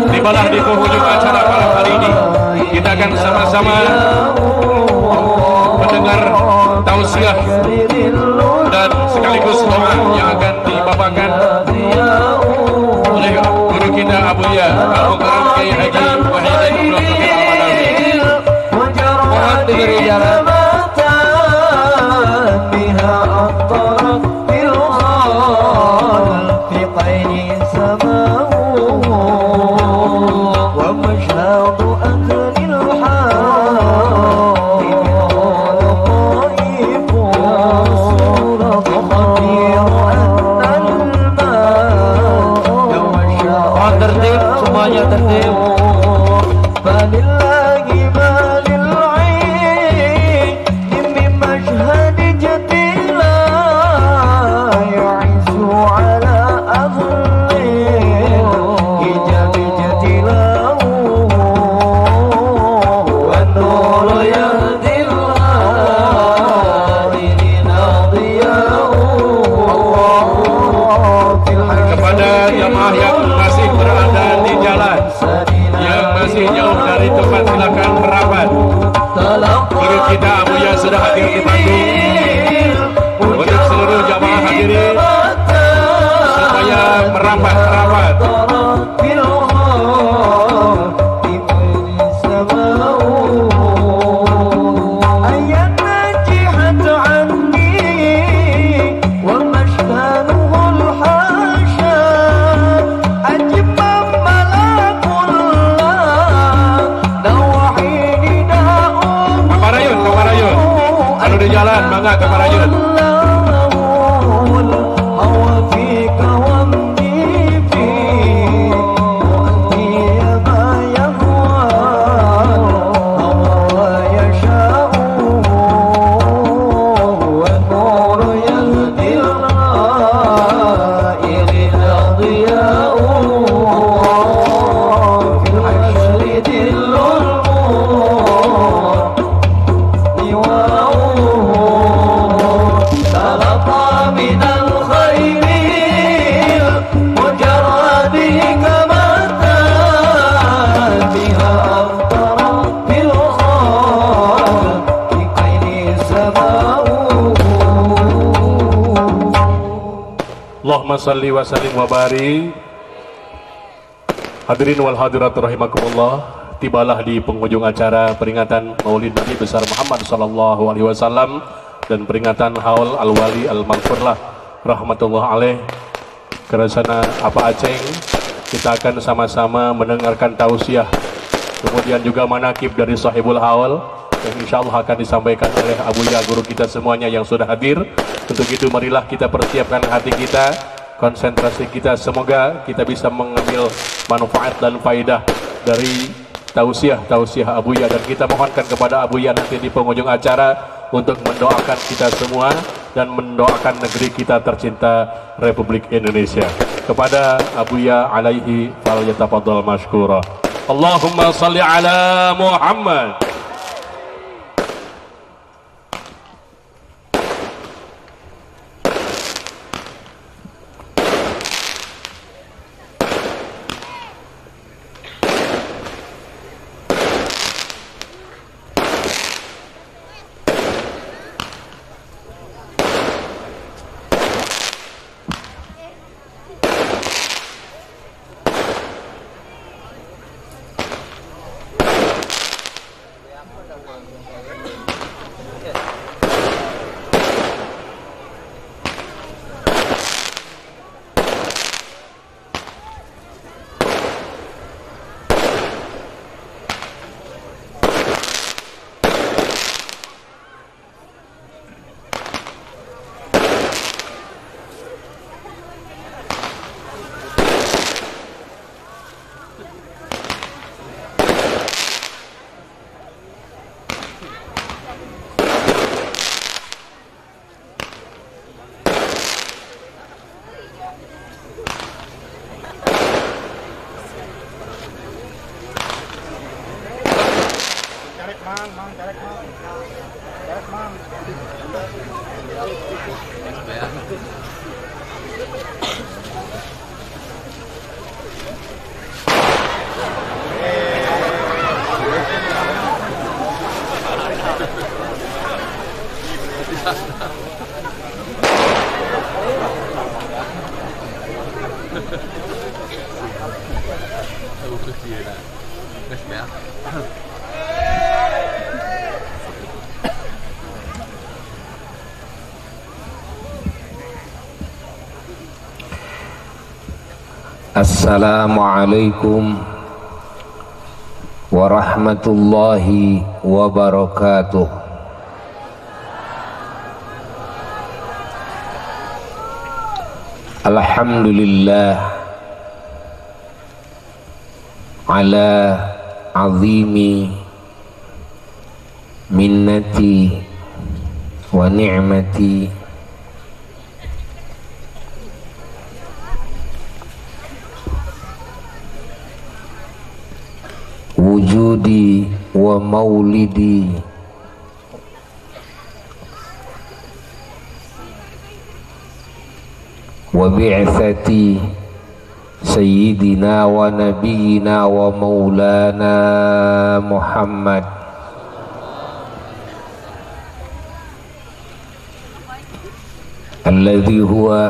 Tibalah di penghujung acara malam hari ini, kita akan sama-sama mendengar tausiah dan sekaligus doa yang akan dibawakan oleh guru kita Abuya Al-Mukarram Kiai Haji Wahidin Ibnu Al-Madani. Mohon diberi jalan. Kita Abuya sudah hadir di panggung. Untuk seluruh jamaah hadirin supaya merapat. Bangga kepada Yun. Allahumma salli wa sallim wa barik. Hadirin wal hadirat rahimakumullah, tibalah di penghujung acara peringatan Maulid Nabi besar Muhammad sallallahu alaihi wasallam dan peringatan Haul Al-Wali Al-Maghfurlah rahmatullah alaih. Kerasana apa Aceng, kita akan sama-sama mendengarkan tausiah, kemudian juga manakib dari sahibul haul yang insyaallah akan disampaikan oleh Abuya guru kita semuanya yang sudah hadir. Untuk itu marilah kita persiapkan hati kita, konsentrasi kita, semoga kita bisa mengambil manfaat dan faidah dari tausiah Abuya, dan kita mohonkan kepada Abuya nanti di penghujung acara untuk mendoakan kita semua dan mendoakan negeri kita tercinta Republik Indonesia. Kepada Abuya alaihi falyatafaddal mashkura. Allahumma salli ala Muhammad. Assalamualaikum warahmatullahi wabarakatuh. Alhamdulillah ala azimi minnati wa ni'mati wujudi wa maulidi wa bi'tsati sayyidina wa nabiyyina wa maulana Muhammad alladhi huwa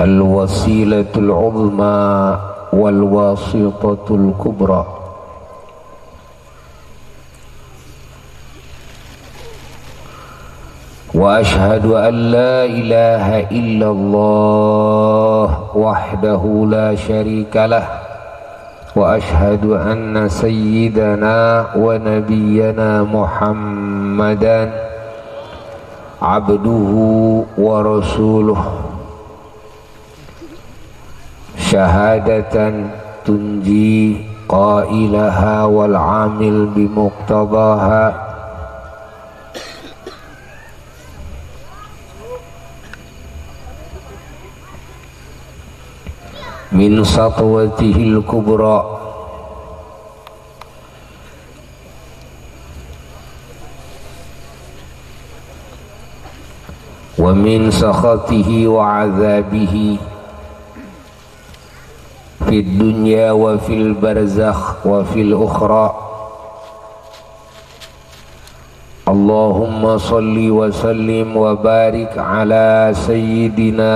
al-wasilatul 'uzma wal wasitatul kubra wa ashhadu an la ilaha illallah wahdahu la syarikalah wa ashhadu anna sayyidana wa nabiyyana Muhammadan abduhu wa rasuluh syahadatan tunji qailaha wal amil bimuqtadaha min satwatihil kubra wa min sakhatihi wa azabihi fid dunya wa fil barzakh wa fil ukhra. Allahumma salli wa sallim wa barik ala sayyidina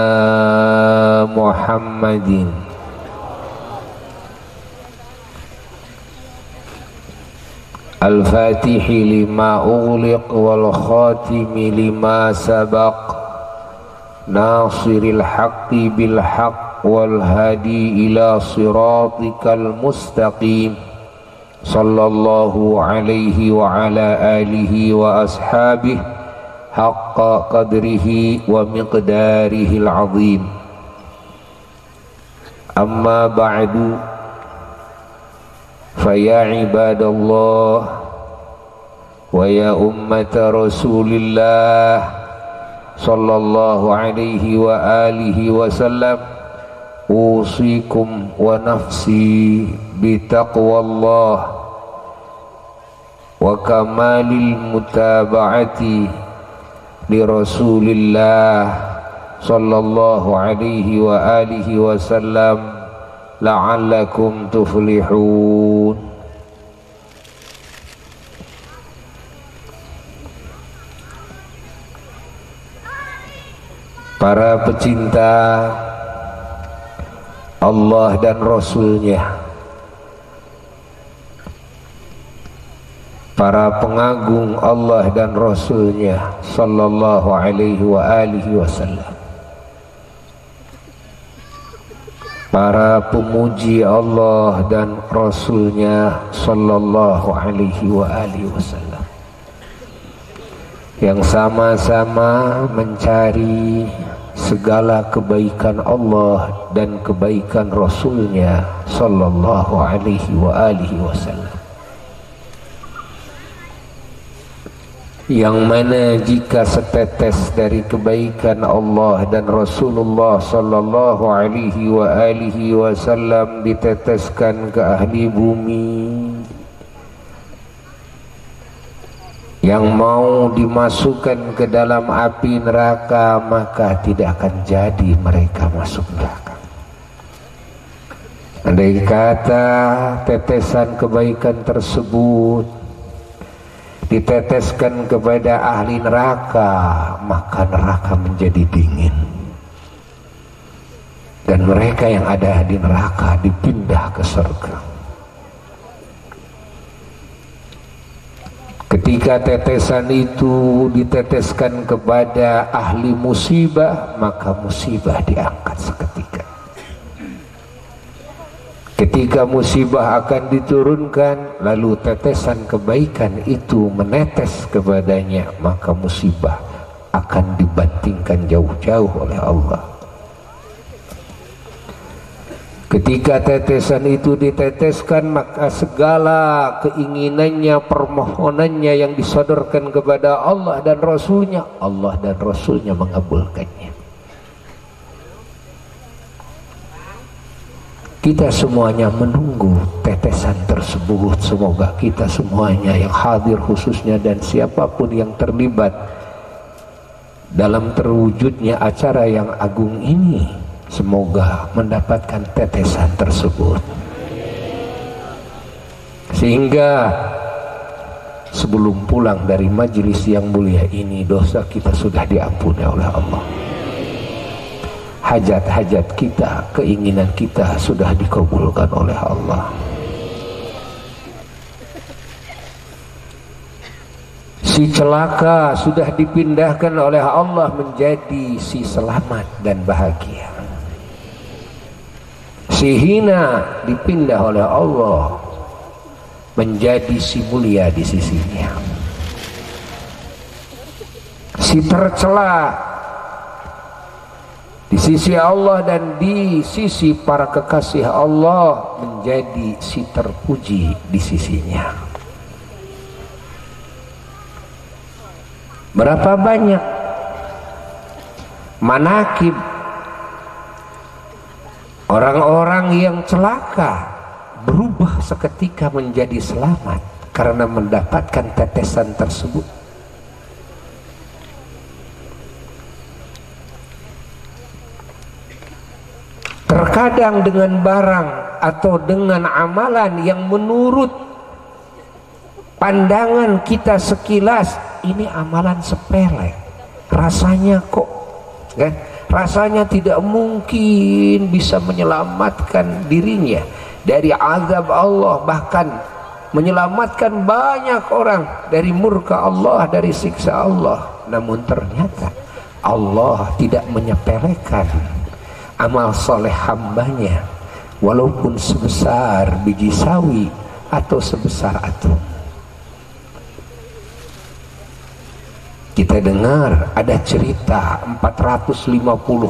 Muhammadin al-fatihi lima ughliq wal khatimi lima sabaq nasiril haqqi bil haqq wal hadi ila siratikal mustaqim sallallahu alaihi wa ala alihi wa ashabihi haqqa qadrihi wa miqdarihil azim. Amma ba'du, fa ya ibadallah wa ya ummata rasulillah sallallahu alaihi wa alihi wa sallam, usikum wa nafsi bitaqwallah wa kamalil mutaba'ati li rasulillah sallallahu alaihi wa alihi wa sallam la'allakum tuflihun. Para pecinta Allah dan Rasulnya, para pengagung Allah dan Rasulnya sallallahu alaihi wa alihi wasallam, para pemuji Allah dan Rasulnya sallallahu alaihi wa alihi wasallam, yang sama-sama mencari segala kebaikan Allah dan kebaikan Rasulnya sallallahu alaihi wa alihi wasallam, yang mana jika setetes dari kebaikan Allah dan Rasulullah sallallahu alaihi wa alihi wasallam diteteskan ke ahli bumi, yang mau dimasukkan ke dalam api neraka, maka tidak akan jadi mereka masuk neraka. Andai kata tetesan kebaikan tersebut diteteskan kepada ahli neraka, maka neraka menjadi dingin dan mereka yang ada di neraka dipindah ke surga. Ketika tetesan itu diteteskan kepada ahli musibah, maka musibah diangkat seketika. Ketika musibah akan diturunkan, lalu tetesan kebaikan itu menetes kepadanya, maka musibah akan dibantingkan jauh-jauh oleh Allah. Ketika tetesan itu diteteskan, maka segala keinginannya, permohonannya yang disodorkan kepada Allah dan Rasulnya, Allah dan Rasulnya mengabulkannya. Kita semuanya menunggu tetesan tersebut. Semoga kita semuanya yang hadir khususnya dan siapapun yang terlibat dalam terwujudnya acara yang agung ini, semoga mendapatkan tetesan tersebut, sehingga sebelum pulang dari majelis yang mulia ini, dosa kita sudah diampuni oleh Allah. Hajat-hajat kita, keinginan kita sudah dikabulkan oleh Allah. Si celaka sudah dipindahkan oleh Allah menjadi si selamat dan bahagia. Si hina dipindah oleh Allah menjadi si mulia di sisinya. Si tercela di sisi Allah dan di sisi para kekasih Allah menjadi si terpuji di sisinya. Berapa banyak manakib orang-orang yang celaka berubah seketika menjadi selamat karena mendapatkan tetesan tersebut. Terkadang dengan barang atau dengan amalan yang menurut pandangan kita sekilas ini amalan sepele, rasanya kok kan? Rasanya tidak mungkin bisa menyelamatkan dirinya dari azab Allah, bahkan menyelamatkan banyak orang dari murka Allah, dari siksa Allah. Namun ternyata Allah tidak menyepelekan amal soleh hambanya, walaupun sebesar biji sawi atau sebesar atom. Kita dengar ada cerita 450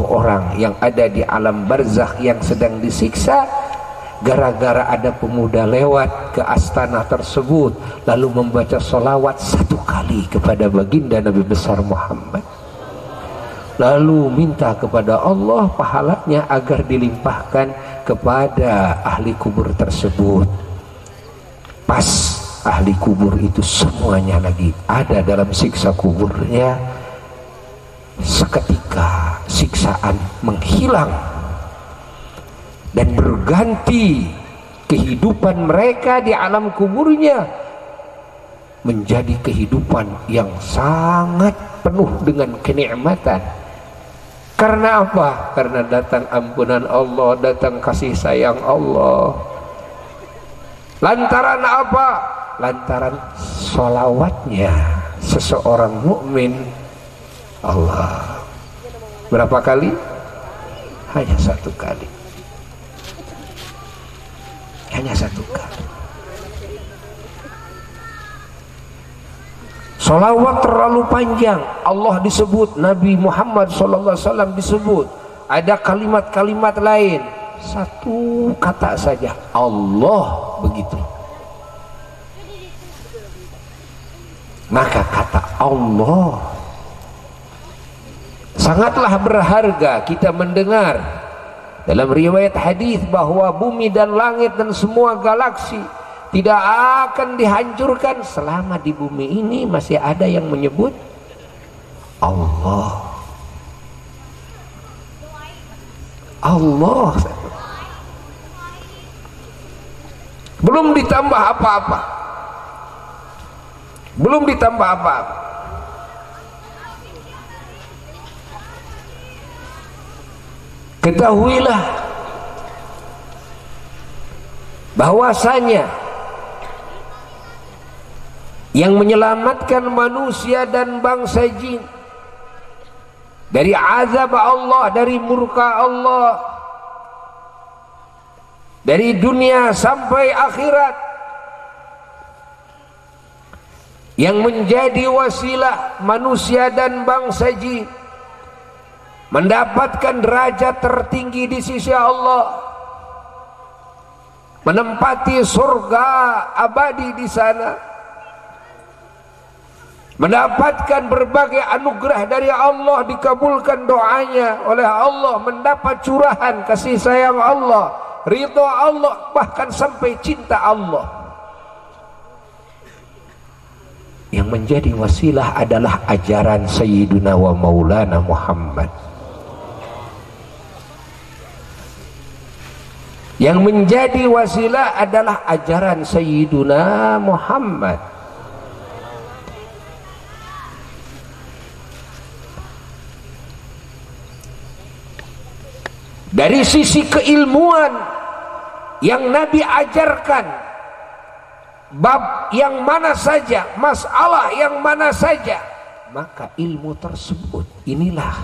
orang yang ada di alam barzakh yang sedang disiksa gara-gara ada pemuda lewat ke astana tersebut lalu membaca sholawat 1 kali kepada baginda Nabi besar Muhammad, lalu minta kepada Allah pahalanya agar dilimpahkan kepada ahli kubur tersebut. Pas ahli kubur itu semuanya lagi ada dalam siksa kuburnya, seketika siksaan menghilang dan berganti kehidupan mereka di alam kuburnya menjadi kehidupan yang sangat penuh dengan kenikmatan. Karena apa? Karena datang ampunan Allah, datang kasih sayang Allah. Lantaran apa? Lantaran sholawatnya seseorang mukmin. Allah berapa kali? Hanya 1 kali. Hanya 1 kali. Salawat terlalu panjang, Allah disebut, Nabi Muhammad SAW disebut, ada kalimat-kalimat lain, 1 kata saja, Allah, begitu. Maka kata Allah sangatlah berharga. Kita mendengar dalam riwayat hadis bahwa bumi dan langit dan semua galaksi tidak akan dihancurkan selama di bumi ini masih ada yang menyebut Allah. Allah. Belum ditambah apa-apa. Belum ditambah apa-apa. Ketahuilah bahwasanya yang menyelamatkan manusia dan bangsa jin dari azab Allah, dari murka Allah, dari dunia sampai akhirat, yang menjadi wasilah manusia dan bangsa jin mendapatkan derajat tertinggi di sisi Allah, menempati surga abadi di sana, mendapatkan berbagai anugerah dari Allah, dikabulkan doanya oleh Allah, mendapat curahan kasih sayang Allah, ridha Allah, bahkan sampai cinta Allah. Yang menjadi wasilah adalah ajaran Sayyiduna wa Maulana Muhammad. Yang menjadi wasilah adalah ajaran Sayyiduna Muhammad. Dari sisi keilmuan yang Nabi ajarkan, bab yang mana saja, masalah yang mana saja, maka ilmu tersebut inilah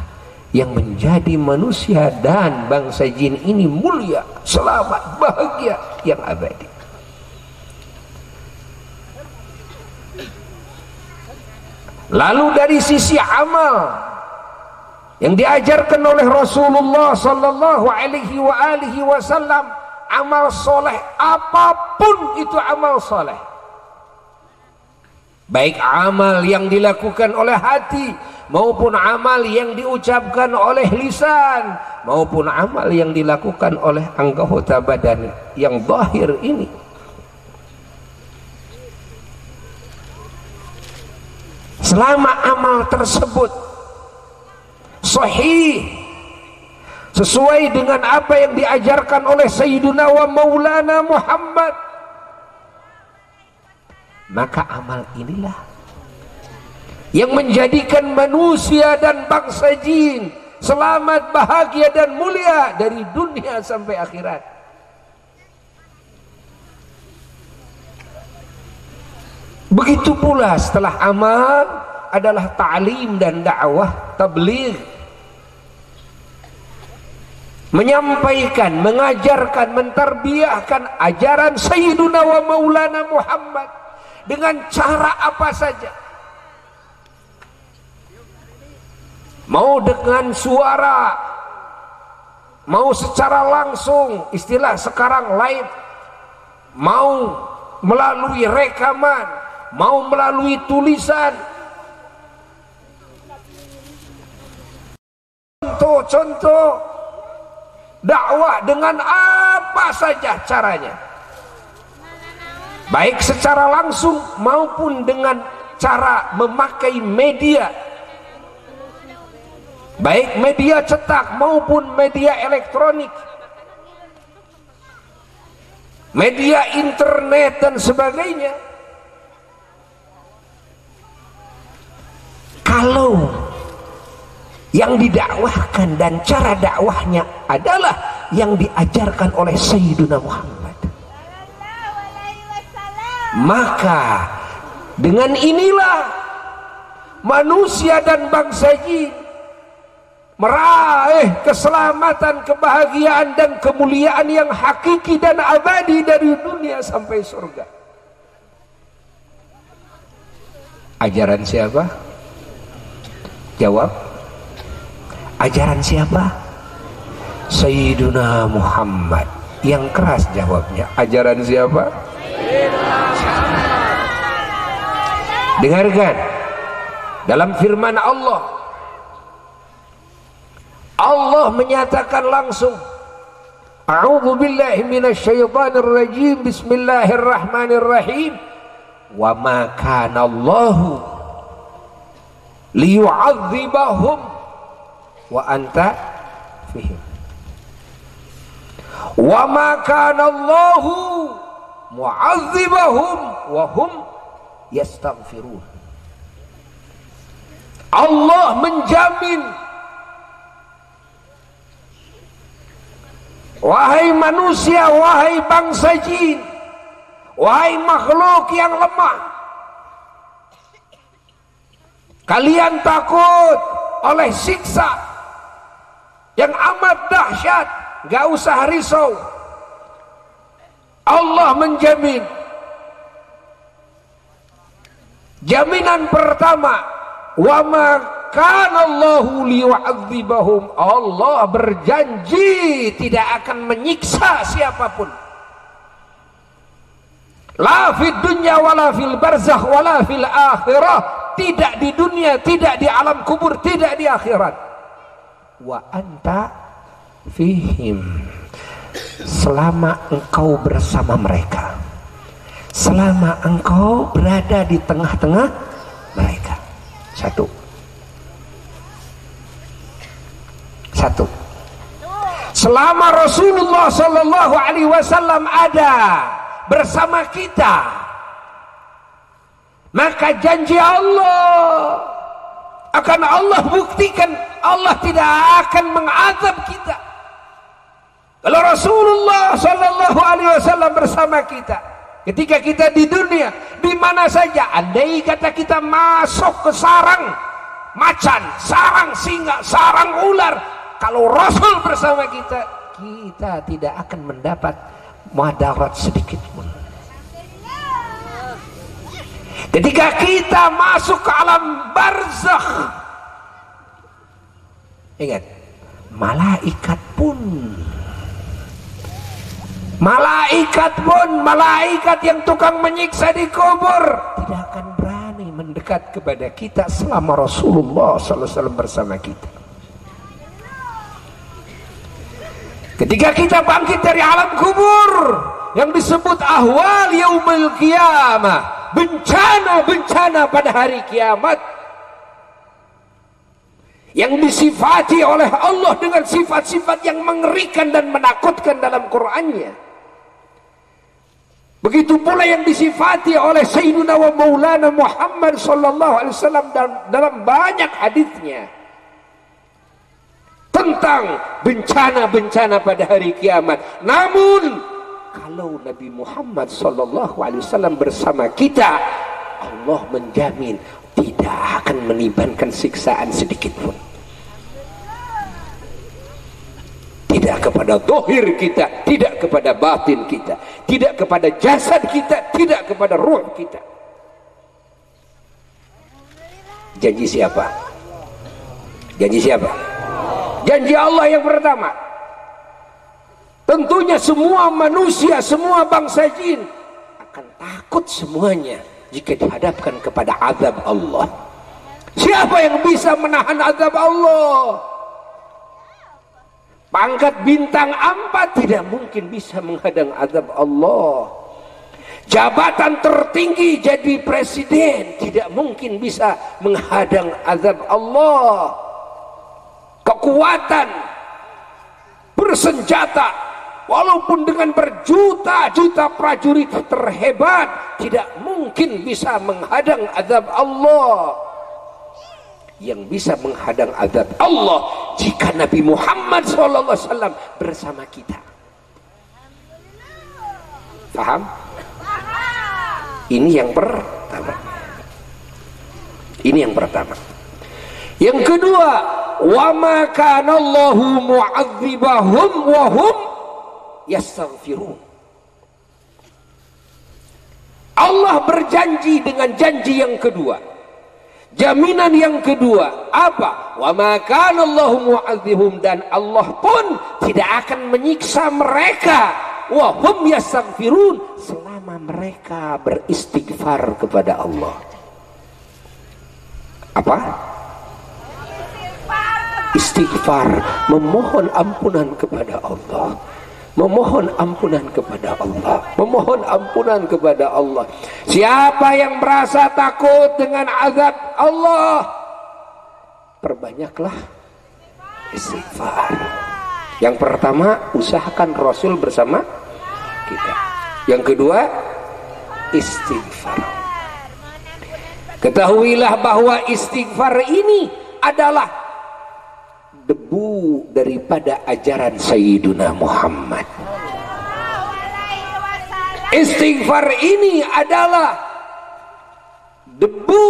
yang menjadi manusia dan bangsa jin ini mulia, selamat, bahagia yang abadi. Lalu dari sisi amal yang diajarkan oleh Rasulullah sallallahu alaihi wasallam, amal soleh, apapun itu amal soleh, baik amal yang dilakukan oleh hati maupun amal yang diucapkan oleh lisan maupun amal yang dilakukan oleh anggota badan yang zahir ini, selama amal tersebut sahih sesuai dengan apa yang diajarkan oleh Sayyiduna wa Maulana Muhammad, maka amal inilah yang menjadikan manusia dan bangsa jin selamat, bahagia dan mulia dari dunia sampai akhirat. Begitu pula setelah amal adalah ta'lim dan dakwah, tabligh, menyampaikan, mengajarkan, mentarbiyahkan ajaran Sayyiduna wa Maulana Muhammad dengan cara apa saja, mau dengan suara, mau secara langsung, istilah sekarang live, mau melalui rekaman, mau melalui tulisan, contoh-contoh dakwah dengan apa saja caranya, baik secara langsung maupun dengan cara memakai media, baik media cetak maupun media elektronik, media internet dan sebagainya. Kalau yang didakwahkan dan cara dakwahnya adalah yang diajarkan oleh Sayyiduna Muhammad, maka dengan inilah manusia dan bangsa jin meraih keselamatan, kebahagiaan dan kemuliaan yang hakiki dan abadi dari dunia sampai surga. Ajaran siapa? Jawab. Ajaran siapa? Sayyiduna Muhammad. Yang keras jawabnya. Ajaran siapa? Dengarkan dalam firman Allah, Allah menyatakan langsung, A'udzu billahi minasyaitonir rajim. Bismillahirrahmanirrahim. Wa ma kana Allahu liyu'adzibahum wa anta fihim. Wa ma kana Allahu mu'adzibahum wa hum yastaghfirun. Allah menjamin, wahai manusia, wahai bangsa jin, wahai makhluk yang lemah, kalian takut oleh siksa yang amat dahsyat, gak usah risau. Allah menjamin. Jaminan pertama, wa ma kana Allahu liyu'adzibahum. Allah berjanji tidak akan menyiksa siapapun. La fid dunya wala fil barzakh wala fil akhirah. Tidak di dunia, tidak di alam kubur, tidak di akhirat. Wa anta fihim. Selama engkau bersama mereka, selama engkau berada di tengah-tengah mereka. Satu. Selama Rasulullah Sallallahu Alaihi Wasallam ada bersama kita, maka janji Allah akan Allah buktikan. Allah tidak akan mengazab kita kalau Rasulullah Sallallahu Alaihi Wasallam bersama kita. Ketika kita di dunia, di mana saja, andai kata kita masuk ke sarang macan, sarang singa, sarang ular, kalau Rasul bersama kita, kita tidak akan mendapat madarat sedikit pun. Ketika kita masuk ke alam barzakh, ingat, malaikat pun, malaikat yang tukang menyiksa di kubur tidak akan berani mendekat kepada kita selama Rasulullah SAW bersama kita. Ketika kita bangkit dari alam kubur yang disebut ahwal yaumil qiyamah, bencana-bencana pada hari kiamat yang disifati oleh Allah dengan sifat-sifat yang mengerikan dan menakutkan dalam Qur'annya. Begitu pula yang disifati oleh Sayyidina wa Maulana Muhammad sallallahu alaihi wasallam dalam banyak hadisnya tentang bencana-bencana pada hari kiamat. Namun kalau Nabi Muhammad sallallahu alaihi wasallam bersama kita, Allah menjamin tidak akan menimbulkan siksaan sedikit pun. Tidak kepada zahir kita, tidak kepada batin kita, tidak kepada jasad kita, tidak kepada ruh kita. Janji siapa? Janji siapa? Janji Allah yang pertama. Tentunya semua manusia, semua bangsa jin akan takut semuanya jika dihadapkan kepada azab Allah. Siapa yang bisa menahan azab Allah? Pangkat bintang 4 tidak mungkin bisa menghadang azab Allah. Jabatan tertinggi jadi presiden tidak mungkin bisa menghadang azab Allah. Kekuatan bersenjata walaupun dengan berjuta-juta prajurit terhebat tidak mungkin bisa menghadang azab Allah. Yang bisa menghadang azab Allah jika Nabi Muhammad SAW bersama kita. Paham? Ini yang pertama. Ini yang pertama. Yang kedua, wa ma kana Allahu mu'adzibahum wa hum yastaghfirun. Allah berjanji dengan janji yang kedua. Jaminan yang kedua apa? Wa ma kana Allahu mu'adzibhum, dan Allah pun tidak akan menyiksa mereka wa hum yastaghfirun selama mereka beristighfar kepada Allah. Apa? Istighfar, memohon ampunan kepada Allah. memohon ampunan kepada Allah, memohon ampunan kepada Allah. Siapa yang merasa takut dengan azab Allah, perbanyaklah istighfar. Yang pertama, usahakan Rasul bersama kita. Yang kedua, istighfar. Ketahuilah bahwa istighfar ini adalah debu daripada ajaran Sayyiduna Muhammad. Istighfar ini adalah debu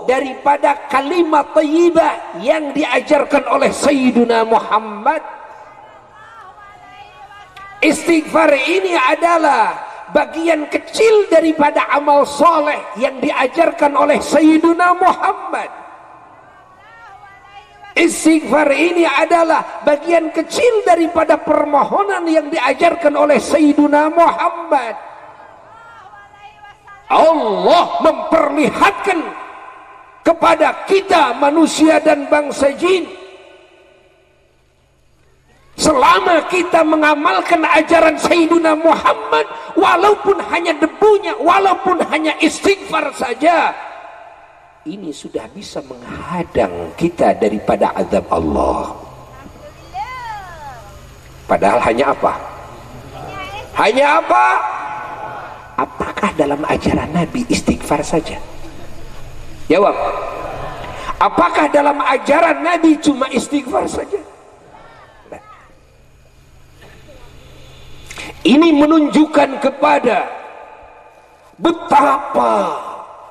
daripada kalimat thayyibah yang diajarkan oleh Sayyiduna Muhammad. Istighfar ini adalah bagian kecil daripada amal soleh yang diajarkan oleh Sayyiduna Muhammad. Istighfar ini adalah bagian kecil daripada permohonan yang diajarkan oleh Sayyiduna Muhammad. Allah memperlihatkan kepada kita manusia dan bangsa jin, selama kita mengamalkan ajaran Sayyiduna Muhammad, walaupun hanya debunya, walaupun hanya istighfar saja, ini sudah bisa menghadang kita daripada azab Allah. Padahal hanya apa? Hanya apa? Apakah dalam ajaran Nabi istighfar saja? Jawab. Apakah dalam ajaran Nabi cuma istighfar saja? Nah. Ini menunjukkan kepada betapa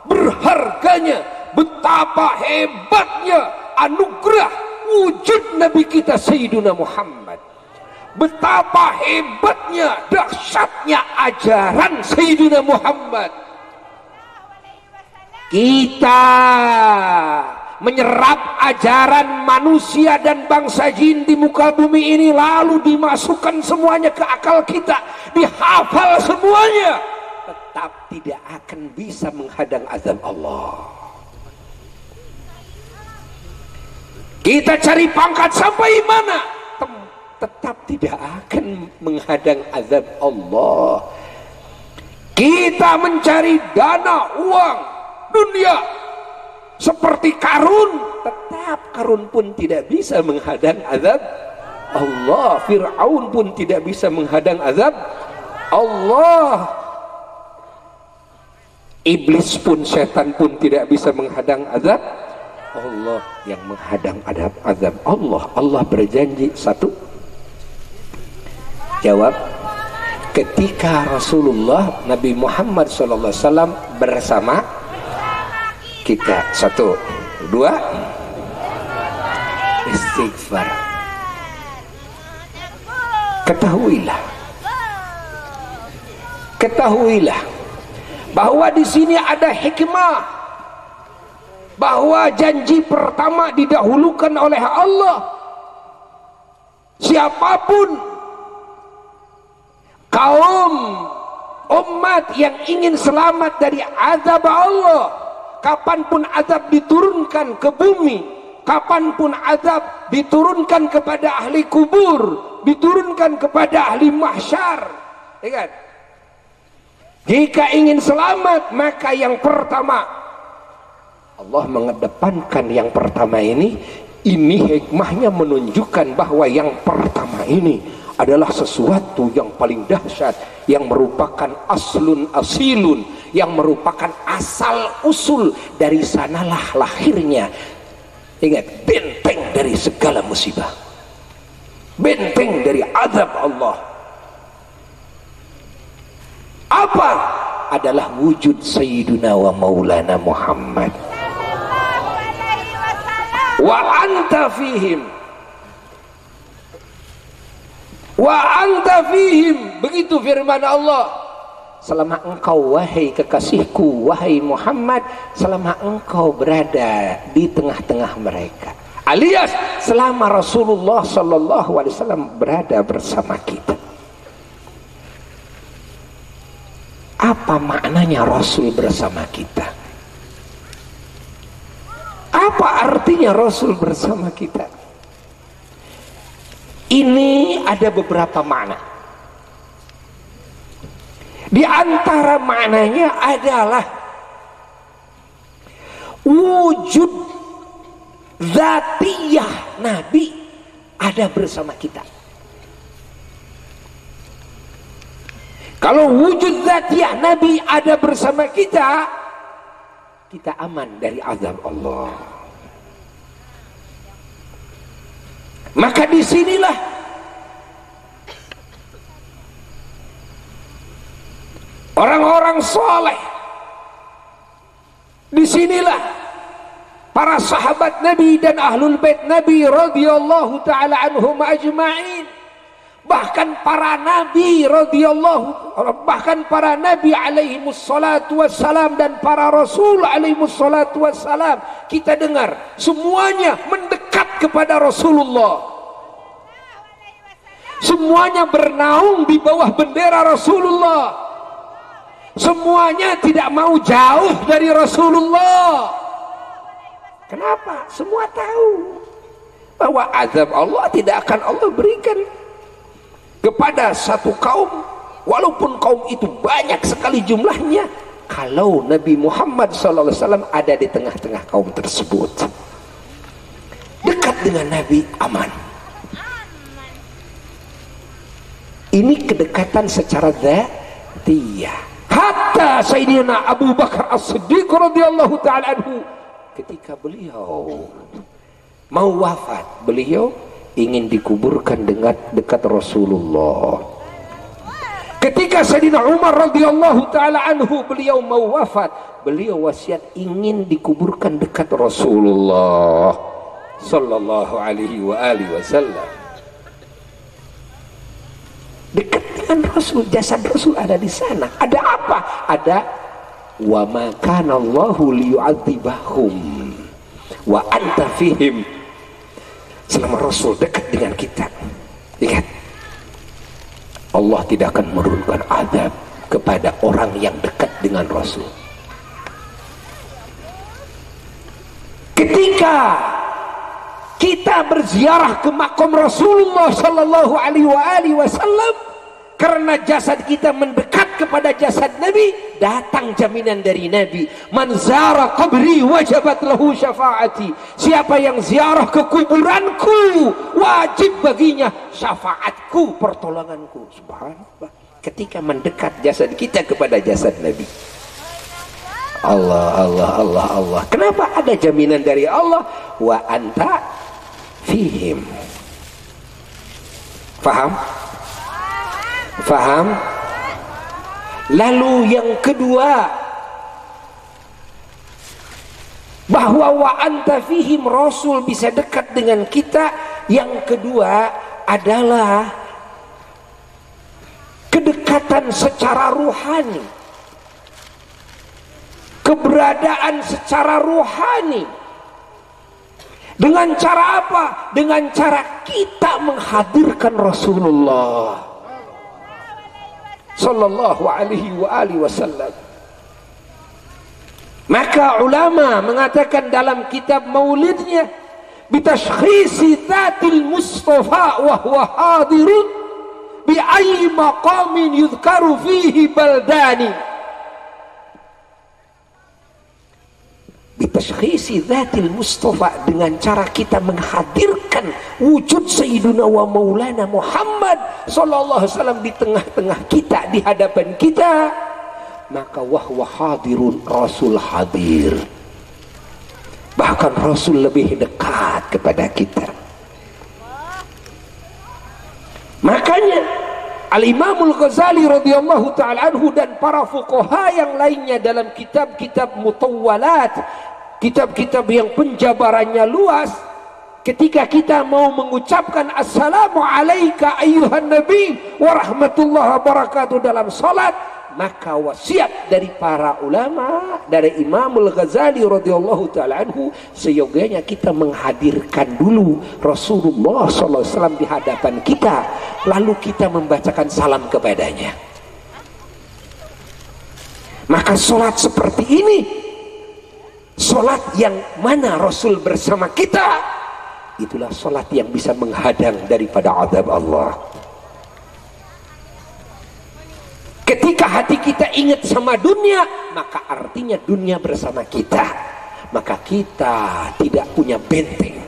berharganya, betapa hebatnya anugerah wujud Nabi kita Sayyiduna Muhammad, betapa hebatnya, dahsyatnya ajaran Sayyiduna Muhammad. Kita menyerap ajaran manusia dan bangsa jin di muka bumi ini, lalu dimasukkan semuanya ke akal kita, dihafal semuanya, tetap tidak akan bisa menghadang azab Allah. Kita cari pangkat sampai mana, tetap tidak akan menghadang azab Allah. Kita mencari dana, uang, dunia seperti Karun, tetap Karun pun tidak bisa menghadang azab Allah. Fir'aun pun tidak bisa menghadang azab Allah. Iblis pun, setan pun tidak bisa menghadang azab Allah. Yang menghadang azab Allah, Allah berjanji satu. Jawab. Ketika Rasulullah Nabi Muhammad SAW bersama kita, satu, dua, istighfar. Ketahuilah bahwa di sini ada hikmah, bahwa janji pertama didahulukan oleh Allah. Siapapun kaum umat yang ingin selamat dari azab Allah, kapanpun azab diturunkan ke bumi, kapanpun azab diturunkan kepada ahli kubur, diturunkan kepada ahli mahsyar, ingat, jika ingin selamat, maka yang pertama Allah mengedepankan yang pertama ini hikmahnya menunjukkan bahwa yang pertama ini adalah sesuatu yang paling dahsyat, yang merupakan aslun asilun, yang merupakan asal usul, dari sanalah lahirnya, ingat, benteng dari segala musibah, benteng dari azab Allah. Apa? Adalah wujud Sayyiduna wa Maulana Muhammad. Wa anta fihim, wa anta fihim, begitu firman Allah. Selama engkau, wahai kekasihku, wahai Muhammad, selama engkau berada di tengah-tengah mereka, alias selama Rasulullah SAW berada bersama kita. Apa maknanya Rasul bersama kita? Apa artinya Rasul bersama kita? Ini ada beberapa makna. Di antara maknanya adalah wujud zatiyah Nabi ada bersama kita. Kalau wujud zatiyah Nabi ada bersama kita, kita aman dari azab Allah. Maka disinilah orang-orang soleh, disinilah para sahabat Nabi dan ahlul bait Nabi radhiyallahu taala anhum ajma'in, bahkan para nabi bahkan para nabi alaihi wassalatu wassalam dan para rasul alaihi wassalatu wassalam, kita dengar semuanya mendekat kepada Rasulullah, semuanya bernaung di bawah bendera Rasulullah, semuanya tidak mau jauh dari Rasulullah. Kenapa? Semua tahu bahwa azab Allah tidak akan Allah berikan kepada satu kaum, walaupun kaum itu banyak sekali jumlahnya, kalau Nabi Muhammad SAW ada di tengah-tengah kaum tersebut. Dekat dengan Nabi, aman. Ini kedekatan secara dzatiyah. Hatta Sayyidina Abu Bakar As-Siddiq radhiyallahu ta'ala anhu, ketika beliau mau wafat, beliau ingin dikuburkan dekat Rasulullah. Ketika Sayyidina Umar radhiyallahu ta'ala anhu beliau mau wafat, beliau wasiat ingin dikuburkan dekat Rasulullah sallallahu alaihi wa alihi wasallam. Dekat dengan Rasul, jasad Rasul ada di sana. Ada apa? Ada wa ma kana Allahu liyu'adzibahum wa anta fihim. Selama Rasul dekat dengan kita, lihat, Allah tidak akan menurunkan azab kepada orang yang dekat dengan Rasul. Ketika kita berziarah ke makam Rasulullah sallallahu alaihi wasallam, karena jasad kita mendekat kepada jasad Nabi, datang jaminan dari Nabi, man zara qabri wajabat lahu syafaati. Siapa yang ziarah ke kuburanku, wajib baginya syafaatku, pertolonganku. Subhanallah, ketika mendekat jasad kita kepada jasad Nabi. Allah, Allah, Allah, Allah. Kenapa ada jaminan dari Allah? Wa anta fihim. Faham? Faham? Lalu yang kedua, bahwa wa anta fihim, Rasul bisa dekat dengan kita. Yang kedua adalah kedekatan secara ruhani, keberadaan secara ruhani. Dengan cara apa? Dengan cara kita menghadirkan Rasulullah sallallahu alaihi wa alihi wasallam. Maka ulama mengatakan dalam kitab maulidnya, bitashkhisi dzatil mustafa wa huwa hadirun bi ayyi maqamin yudhkaru fihi baldani. Bitashkhisi dzatil mustafa, dengan cara kita menghadirkan wujud Sayyiduna wa Maulana Muhammad sallallahu alaihi wasallam di tengah-tengah kita, di hadapan kita, maka wahwa hadirun, Rasul hadir. Bahkan Rasul lebih dekat kepada kita. Makanya Al-Imamul Ghazali radhiyallahu ta'ala anhu dan para fuqaha yang lainnya dalam kitab-kitab mutawwalat, kitab-kitab yang penjabarannya luas, ketika kita mau mengucapkan assalamu alayka ayyuhan nabi wa rahmatullahi wa barakatuh dalam salat, maka wasiat dari para ulama, dari Imamul Ghazali radhiyallahu ta'ala anhu, seyogianya kita menghadirkan dulu Rasulullah sallallahu alaihi wasallam di hadapan kita, lalu kita membacakan salam kepadanya. Maka salat seperti ini, salat yang mana Rasul bersama kita, itulah salat yang bisa menghadang daripada azab Allah. Ketika hati kita ingat sama dunia, maka artinya dunia bersama kita. Maka kita tidak punya benteng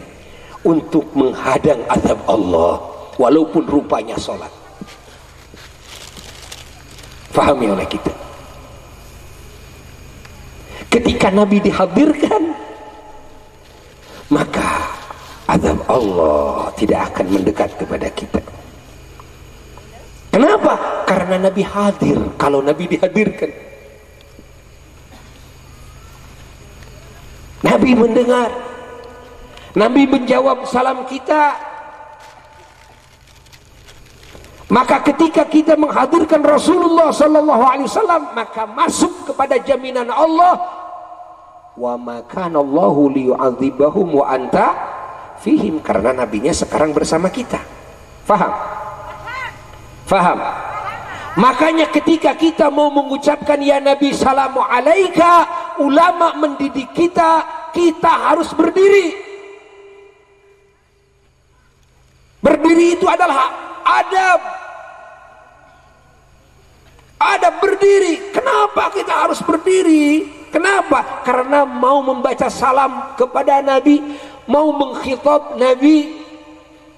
untuk menghadang azab Allah, walaupun rupanya sholat. Fahami oleh kita. Ketika Nabi dihadirkan, maka azab Allah tidak akan mendekat kepada kita. Kenapa? Karena Nabi hadir. Kalau Nabi dihadirkan, Nabi mendengar, Nabi menjawab salam kita. Maka ketika kita menghadirkan Rasulullah sallallahu alaihi wasallam, maka masuk kepada jaminan Allah, wa ma kana Allahu liyu'adzibahum wa anta fihim, karena nabinya sekarang bersama kita. Faham? Faham? Makanya ketika kita mau mengucapkan ya Nabi salamu alaika, ulama mendidik kita, kita harus berdiri. Berdiri itu adalah adab. Adab berdiri. Kenapa kita harus berdiri? Kenapa? Karena mau membaca salam kepada Nabi, mau mengkhitab Nabi.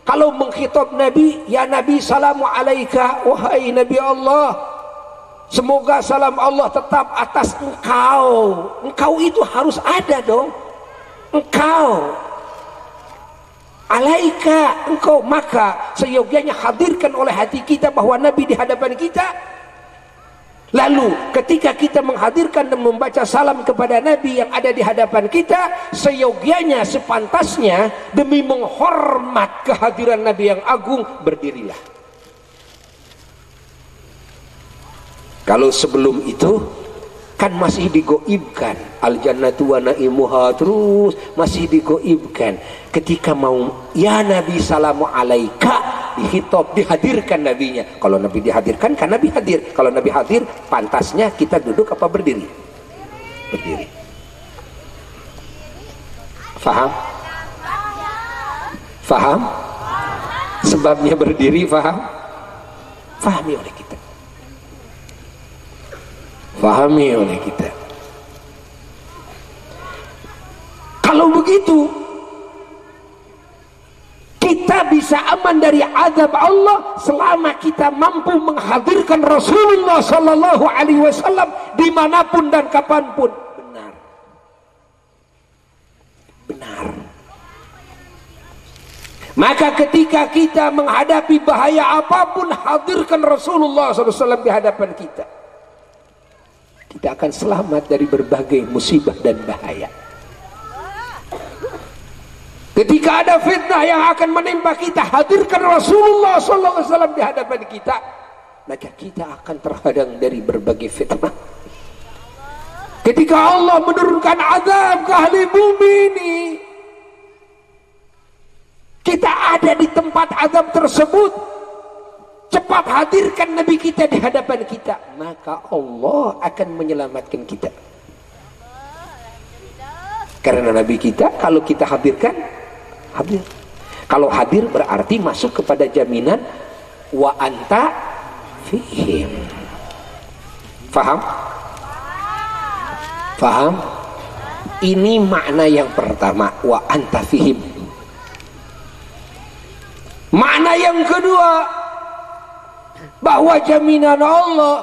Kalau mengkhitab Nabi, ya Nabi salamu alaika, wahai Nabi Allah, semoga salam Allah tetap atas engkau. Engkau itu harus ada dong. Engkau, alaika, engkau. Maka seyogianya hadirkan oleh hati kita bahwa Nabi di hadapan kita. Lalu ketika kita menghadirkan dan membaca salam kepada Nabi yang ada di hadapan kita, seyogianya, sepantasnya, demi menghormat kehadiran Nabi yang agung, berdirilah. Kalau sebelum itu kan masih digoibkan, al jannatu wa naimuha, terus masih digoibkan. Ketika mau ya Nabi salamu alaika, dihitab, dihadirkan nabinya. Kalau Nabi dihadirkan kan Nabi hadir. Kalau Nabi hadir, pantasnya kita duduk apa berdiri? Berdiri. Faham? Faham? Sebabnya berdiri, faham? Fahami oleh kita. Fahami oleh kita. Kalau begitu, kita bisa aman dari azab Allah selama kita mampu menghadirkan Rasulullah sallallahu alaihi wasallam dimanapun dan kapanpun. Benar. Benar. Maka ketika kita menghadapi bahaya apapun, hadirkan Rasulullah sallallahu alaihi wasallam di hadapan kita. Kita akan selamat dari berbagai musibah dan bahaya. Ketika ada fitnah yang akan menimpa kita, hadirkan Rasulullah SAW di hadapan kita, maka kita akan terhadang dari berbagai fitnah. Ketika Allah menurunkan azab ke ahli bumi ini, kita ada di tempat azab tersebut, cepat hadirkan Nabi kita di hadapan kita, maka Allah akan menyelamatkan kita. Karena Nabi kita, kalau kita hadirkan, hadir. Kalau hadir berarti masuk kepada jaminan wa anta fihim. Faham? Faham? Ini makna yang pertama, wa anta fihim. Makna yang kedua, bahwa jaminan Allah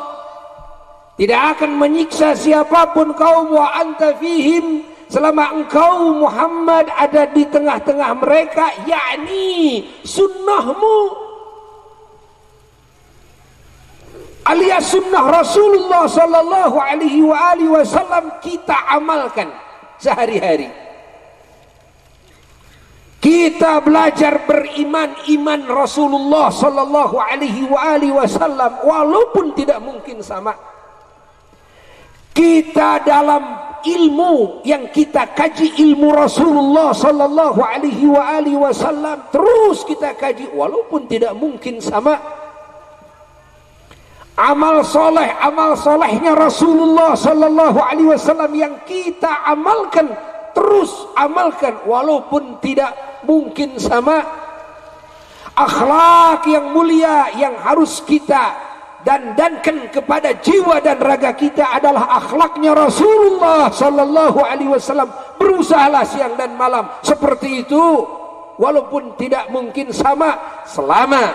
tidak akan menyiksa siapapun kaum wa anta fihim selama engkau Muhammad ada di tengah-tengah mereka, yakni sunnahmu alias sunnah Rasulullah sallallahu alaihi wasallam kita amalkan sehari-hari. Kita belajar beriman iman Rasulullah sallallahu alaihi wasallam walaupun tidak mungkin sama. Kita dalam ilmu yang kita kaji ilmu Rasulullah sallallahu alaihi wasallam terus kita kaji walaupun tidak mungkin sama. Amal solehnya Rasulullah sallallahu alaihi wasallam yang kita amalkan, terus amalkan walaupun tidak mungkin sama. Akhlak yang mulia yang harus kita dandankan kepada jiwa dan raga kita adalah akhlaknya Rasulullah sallallahu alaihi wasallam. Berusahalah siang dan malam seperti itu, walaupun tidak mungkin sama, selama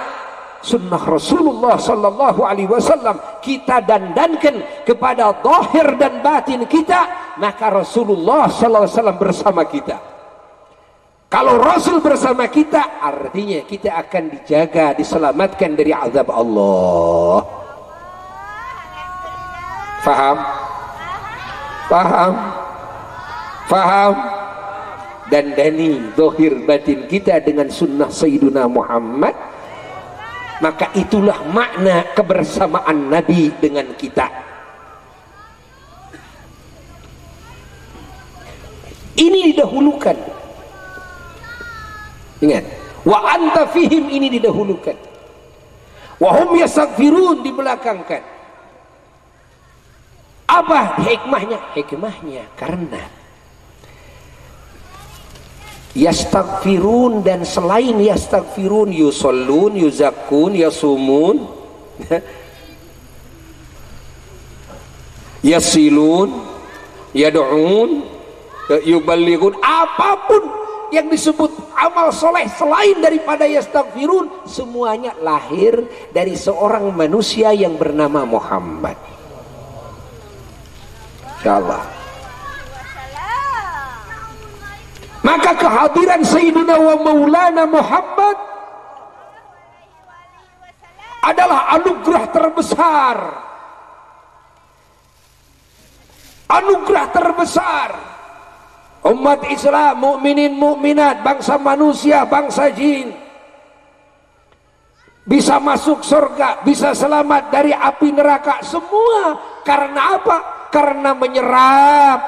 sunnah Rasulullah sallallahu alaihi wasallam kita dandankan kepada zahir dan batin kita, maka Rasulullah sallallahu alaihi wasallam bersama kita. Kalau Rasul bersama kita, artinya kita akan dijaga, diselamatkan dari azab Allah. Faham? Faham? Faham? Dandani zahir batin kita dengan sunnah Sayyiduna Muhammad, maka itulah makna kebersamaan Nabi dengan kita. Ini didahulukan. Ingat, wa anta fihim, ini didahulukan. Wa hum yastaghfirun dibelakangkan. Apa hikmahnya? Hikmahnya karena yastaghfirun dan selain yastaghfirun, yusallun, yuzakkun, yasumun, yasilun, yad'un, yuballighun, apapun yang disebut amal soleh selain daripada yastaghfirun, semuanya lahir dari seorang manusia yang bernama Muhammad. Insyaallah. Maka kehadiran Sayyidina wa Maulana Muhammad adalah anugerah terbesar. Anugerah terbesar. Umat Islam, mukminin mukminat, bangsa manusia, bangsa jin bisa masuk surga, bisa selamat dari api neraka, semua karena apa? Karena menyerap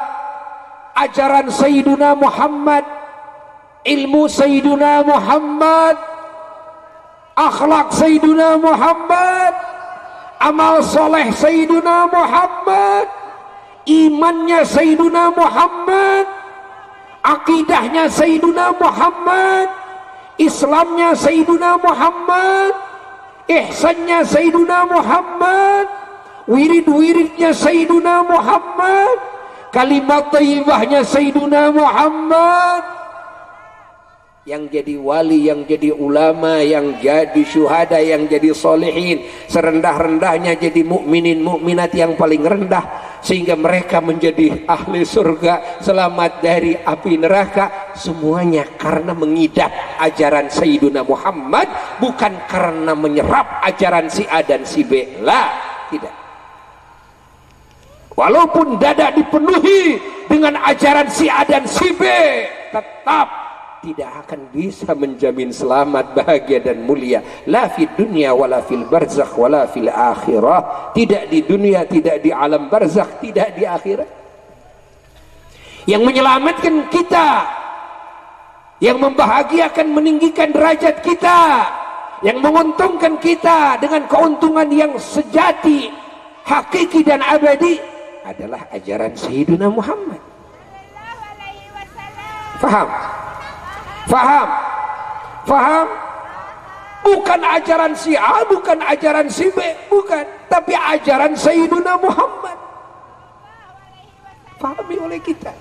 ajaran Sayyiduna Muhammad, ilmu Sayyiduna Muhammad, akhlak Sayyiduna Muhammad, amal soleh Sayyiduna Muhammad, imannya Sayyiduna Muhammad, akidahnya Sayyiduna Muhammad, Islamnya Sayyiduna Muhammad, ihsannya Sayyiduna Muhammad, wirid-wiridnya Sayyiduna Muhammad, kalimat thayyibahnya Sayyiduna Muhammad. Yang jadi wali, yang jadi ulama, yang jadi syuhada, yang jadi solehin, serendah-rendahnya jadi mukminin mukminat yang paling rendah, sehingga mereka menjadi ahli surga, selamat dari api neraka, semuanya karena mengidap ajaran Sayyiduna Muhammad, bukan karena menyerap ajaran si A dan si B. Lah, tidak. Walaupun dada dipenuhi dengan ajaran si A dan si B, tetap tidak akan bisa menjamin selamat, bahagia dan mulia, la fid dunya wala fil barzakh wala fil akhirah. Tidak di dunia, tidak di alam barzakh, tidak di akhirat. Yang menyelamatkan kita, yang membahagiakan, meninggikan derajat kita, yang menguntungkan kita dengan keuntungan yang sejati, hakiki dan abadi adalah ajaran Sayyidina Muhammad. Faham? Faham? Faham? Bukan ajaran si A, bukan ajaran si B, bukan, tapi ajaran Sayyiduna Muhammad. Fahami oleh kita.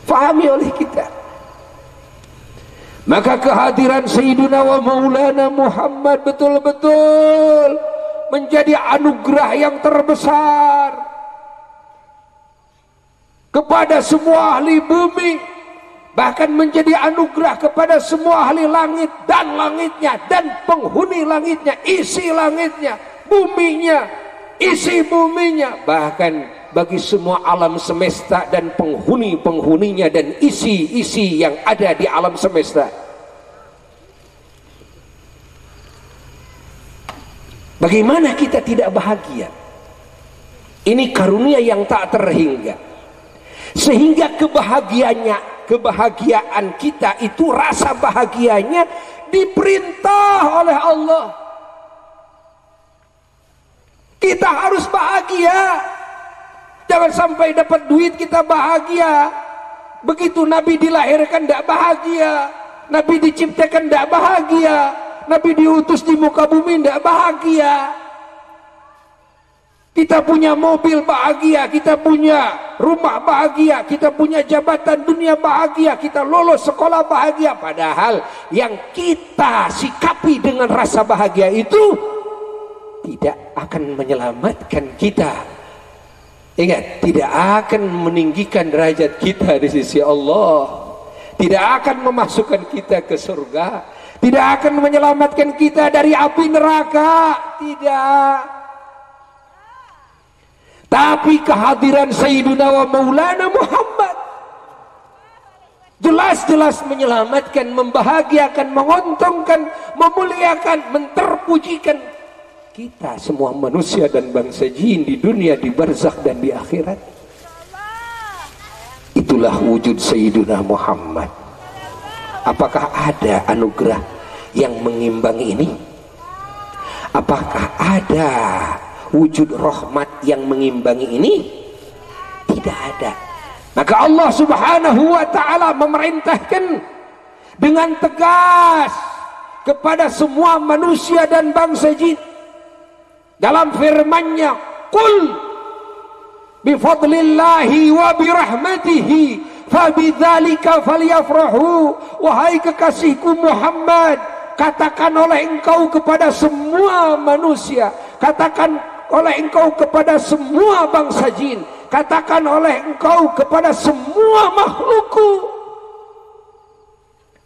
Fahami oleh kita. Maka kehadiran Sayyiduna wa Maulana Muhammad betul-betul menjadi anugerah yang terbesar kepada semua ahli bumi, bahkan menjadi anugerah kepada semua ahli langit dan langitnya dan penghuni langitnya, isi langitnya, buminya, isi buminya, bahkan bagi semua alam semesta dan penghuni-penghuninya dan isi-isi yang ada di alam semesta. Bagaimana kita tidak bahagia? Ini karunia yang tak terhingga, sehingga kebahagiaan kita itu, rasa bahagianya diperintah oleh Allah. Kita harus bahagia. Jangan sampai dapat duit kita bahagia, begitu Nabi dilahirkan tidak bahagia, Nabi diciptakan tidak bahagia, Nabi diutus di muka bumi tidak bahagia. Kita punya mobil bahagia, kita punya rumah bahagia, kita punya jabatan dunia bahagia, kita lolos sekolah bahagia. Padahal yang kita sikapi dengan rasa bahagia itu tidak akan menyelamatkan kita. Ingat, tidak akan meninggikan derajat kita di sisi Allah, tidak akan memasukkan kita ke surga, tidak akan menyelamatkan kita dari api neraka, tidak. Tapi kehadiran Sayyiduna wa Maulana Muhammad jelas-jelas menyelamatkan, membahagiakan, menguntungkan, memuliakan, menterpujikan kita semua manusia dan bangsa jin di dunia, di barzakh dan di akhirat. Itulah wujud Sayyiduna Muhammad. Apakah ada anugerah yang mengimbangi ini? Apakah ada wujud rahmat yang mengimbangi ini? Tidak ada. Maka Allah Subhanahu wa ta'ala memerintahkan dengan tegas kepada semua manusia dan bangsa jin dalam firman-Nya, "Qul bi fadlillahi wa bi rahmatihi fabidzalika falyafrahu." Wahai kekasihku Muhammad, katakan oleh engkau kepada semua manusia, katakan oleh engkau kepada semua bangsa jin, katakan oleh engkau kepada semua makhlukku,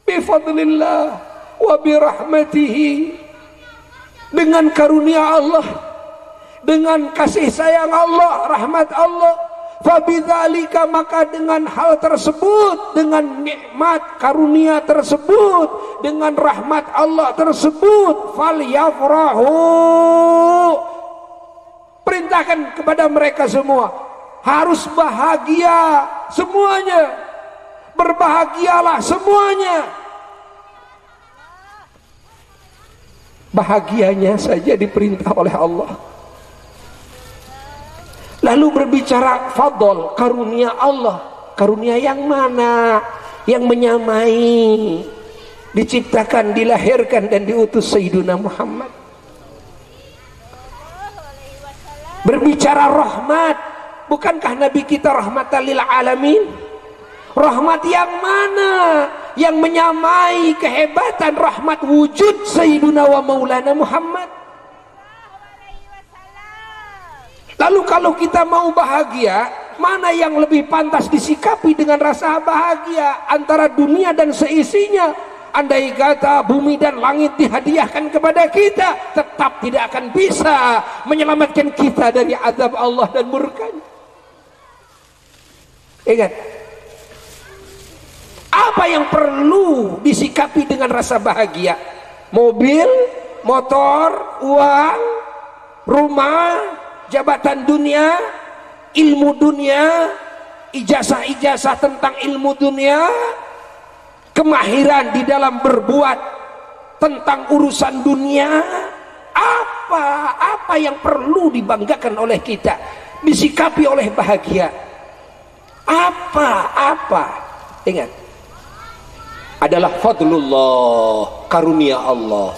bifadlillah wa birahmatihi, dengan karunia Allah, dengan kasih sayang Allah, rahmat Allah, fabidzalika, maka dengan hal tersebut, dengan nikmat karunia tersebut, dengan rahmat Allah tersebut, falyafrahu, perintahkan kepada mereka semua harus bahagia semuanya, berbahagialah semuanya. Bahagianya saja diperintah oleh Allah. Lalu berbicara fadl, karunia Allah. Karunia yang mana? Yang menyamai, diciptakan, dilahirkan dan diutus Sayyiduna Muhammad. Berbicara rahmat, bukankah Nabi kita rahmatan lil alamin? Rahmat yang mana? Yang menyamai kehebatan rahmat wujud Sayyiduna wa Maulana Muhammad. Lalu kalau kita mau bahagia, mana yang lebih pantas disikapi dengan rasa bahagia antara dunia dan seisinya? Andai kata bumi dan langit dihadiahkan kepada kita, tetap tidak akan bisa menyelamatkan kita dari azab Allah dan murkanya. Ingat, apa yang perlu disikapi dengan rasa bahagia? Mobil, motor, uang, rumah, jabatan dunia, ilmu dunia, ijazah-ijazah tentang ilmu dunia, kemahiran di dalam berbuat tentang urusan dunia. Apa yang perlu dibanggakan oleh kita, disikapi oleh bahagia? Apa? Ingat, adalah fadlullah, karunia Allah,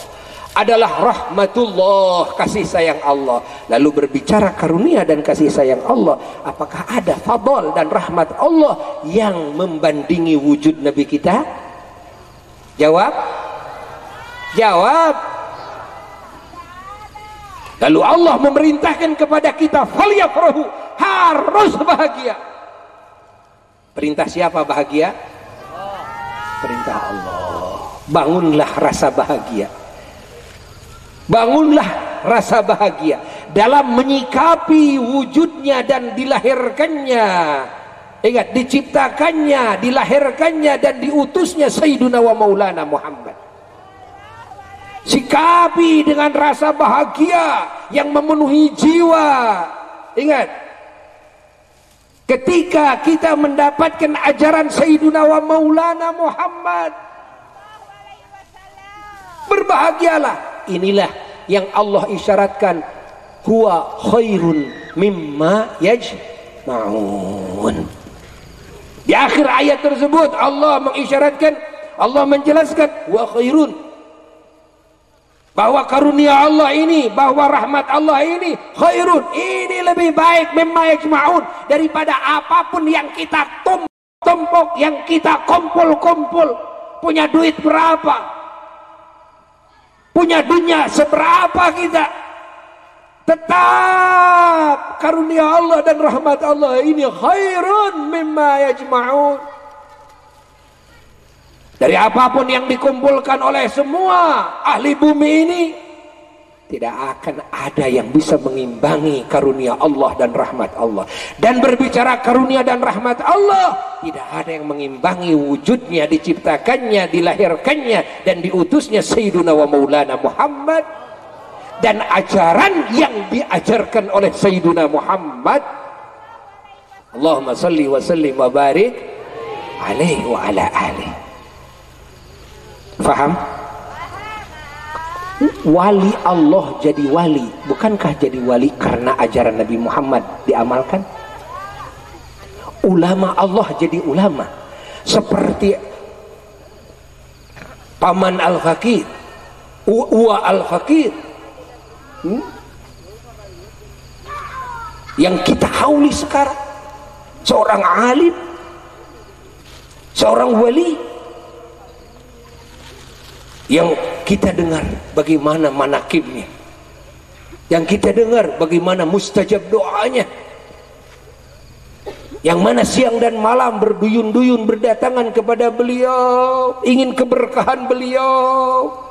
adalah rahmatullah, kasih sayang Allah. Lalu berbicara karunia dan kasih sayang Allah, apakah ada fadl dan rahmat Allah yang membandingi wujud Nabi kita? Jawab. Lalu Allah memerintahkan kepada kita, falyafrahu, harus bahagia. Perintah siapa bahagia? Perintah Allah. Bangunlah rasa bahagia. Bangunlah rasa bahagia dalam menyikapi wujudnya dan dilahirkannya. Ingat, diciptakannya, dilahirkannya dan diutusnya Sayyiduna wa Maulana Muhammad. Sikapi dengan rasa bahagia yang memenuhi jiwa. Ingat, ketika kita mendapatkan ajaran Sayyiduna wa Maulana Muhammad, berbahagialah. Inilah yang Allah isyaratkan, huwa khairun mimma yajma'un. Di akhir ayat tersebut Allah mengisyaratkan, Allah menjelaskan, wa khairun, bahwa karunia Allah ini, bahwa rahmat Allah ini khairun, ini lebih baik mimma yajma'un, daripada apapun yang kita tumpuk, yang kita kumpul-kumpul. Punya duit berapa, punya dunia seberapa kita, tetap karunia Allah dan rahmat Allah ini khairun mimma yajma'un, dari apapun yang dikumpulkan oleh semua ahli bumi ini. Tidak akan ada yang bisa mengimbangi karunia Allah dan rahmat Allah. Dan berbicara karunia dan rahmat Allah, tidak ada yang mengimbangi wujudnya, diciptakannya, dilahirkannya, dan diutusnya Sayyiduna wa Maulana Muhammad, dan ajaran yang diajarkan oleh Sayyiduna Muhammad. Allahumma salli wa sallim wa barik alaihi wa ala alihi. Faham? Wali Allah jadi wali, bukankah jadi wali karena ajaran Nabi Muhammad diamalkan? Ulama Allah jadi ulama, seperti Paman Al-Fakir, Uwa Al-Fakir, yang kita hauli sekarang, seorang alim, seorang wali, yang kita dengar bagaimana manakibnya, yang kita dengar bagaimana mustajab doanya, yang mana siang dan malam berduyun-duyun berdatangan kepada beliau, ingin keberkahan beliau.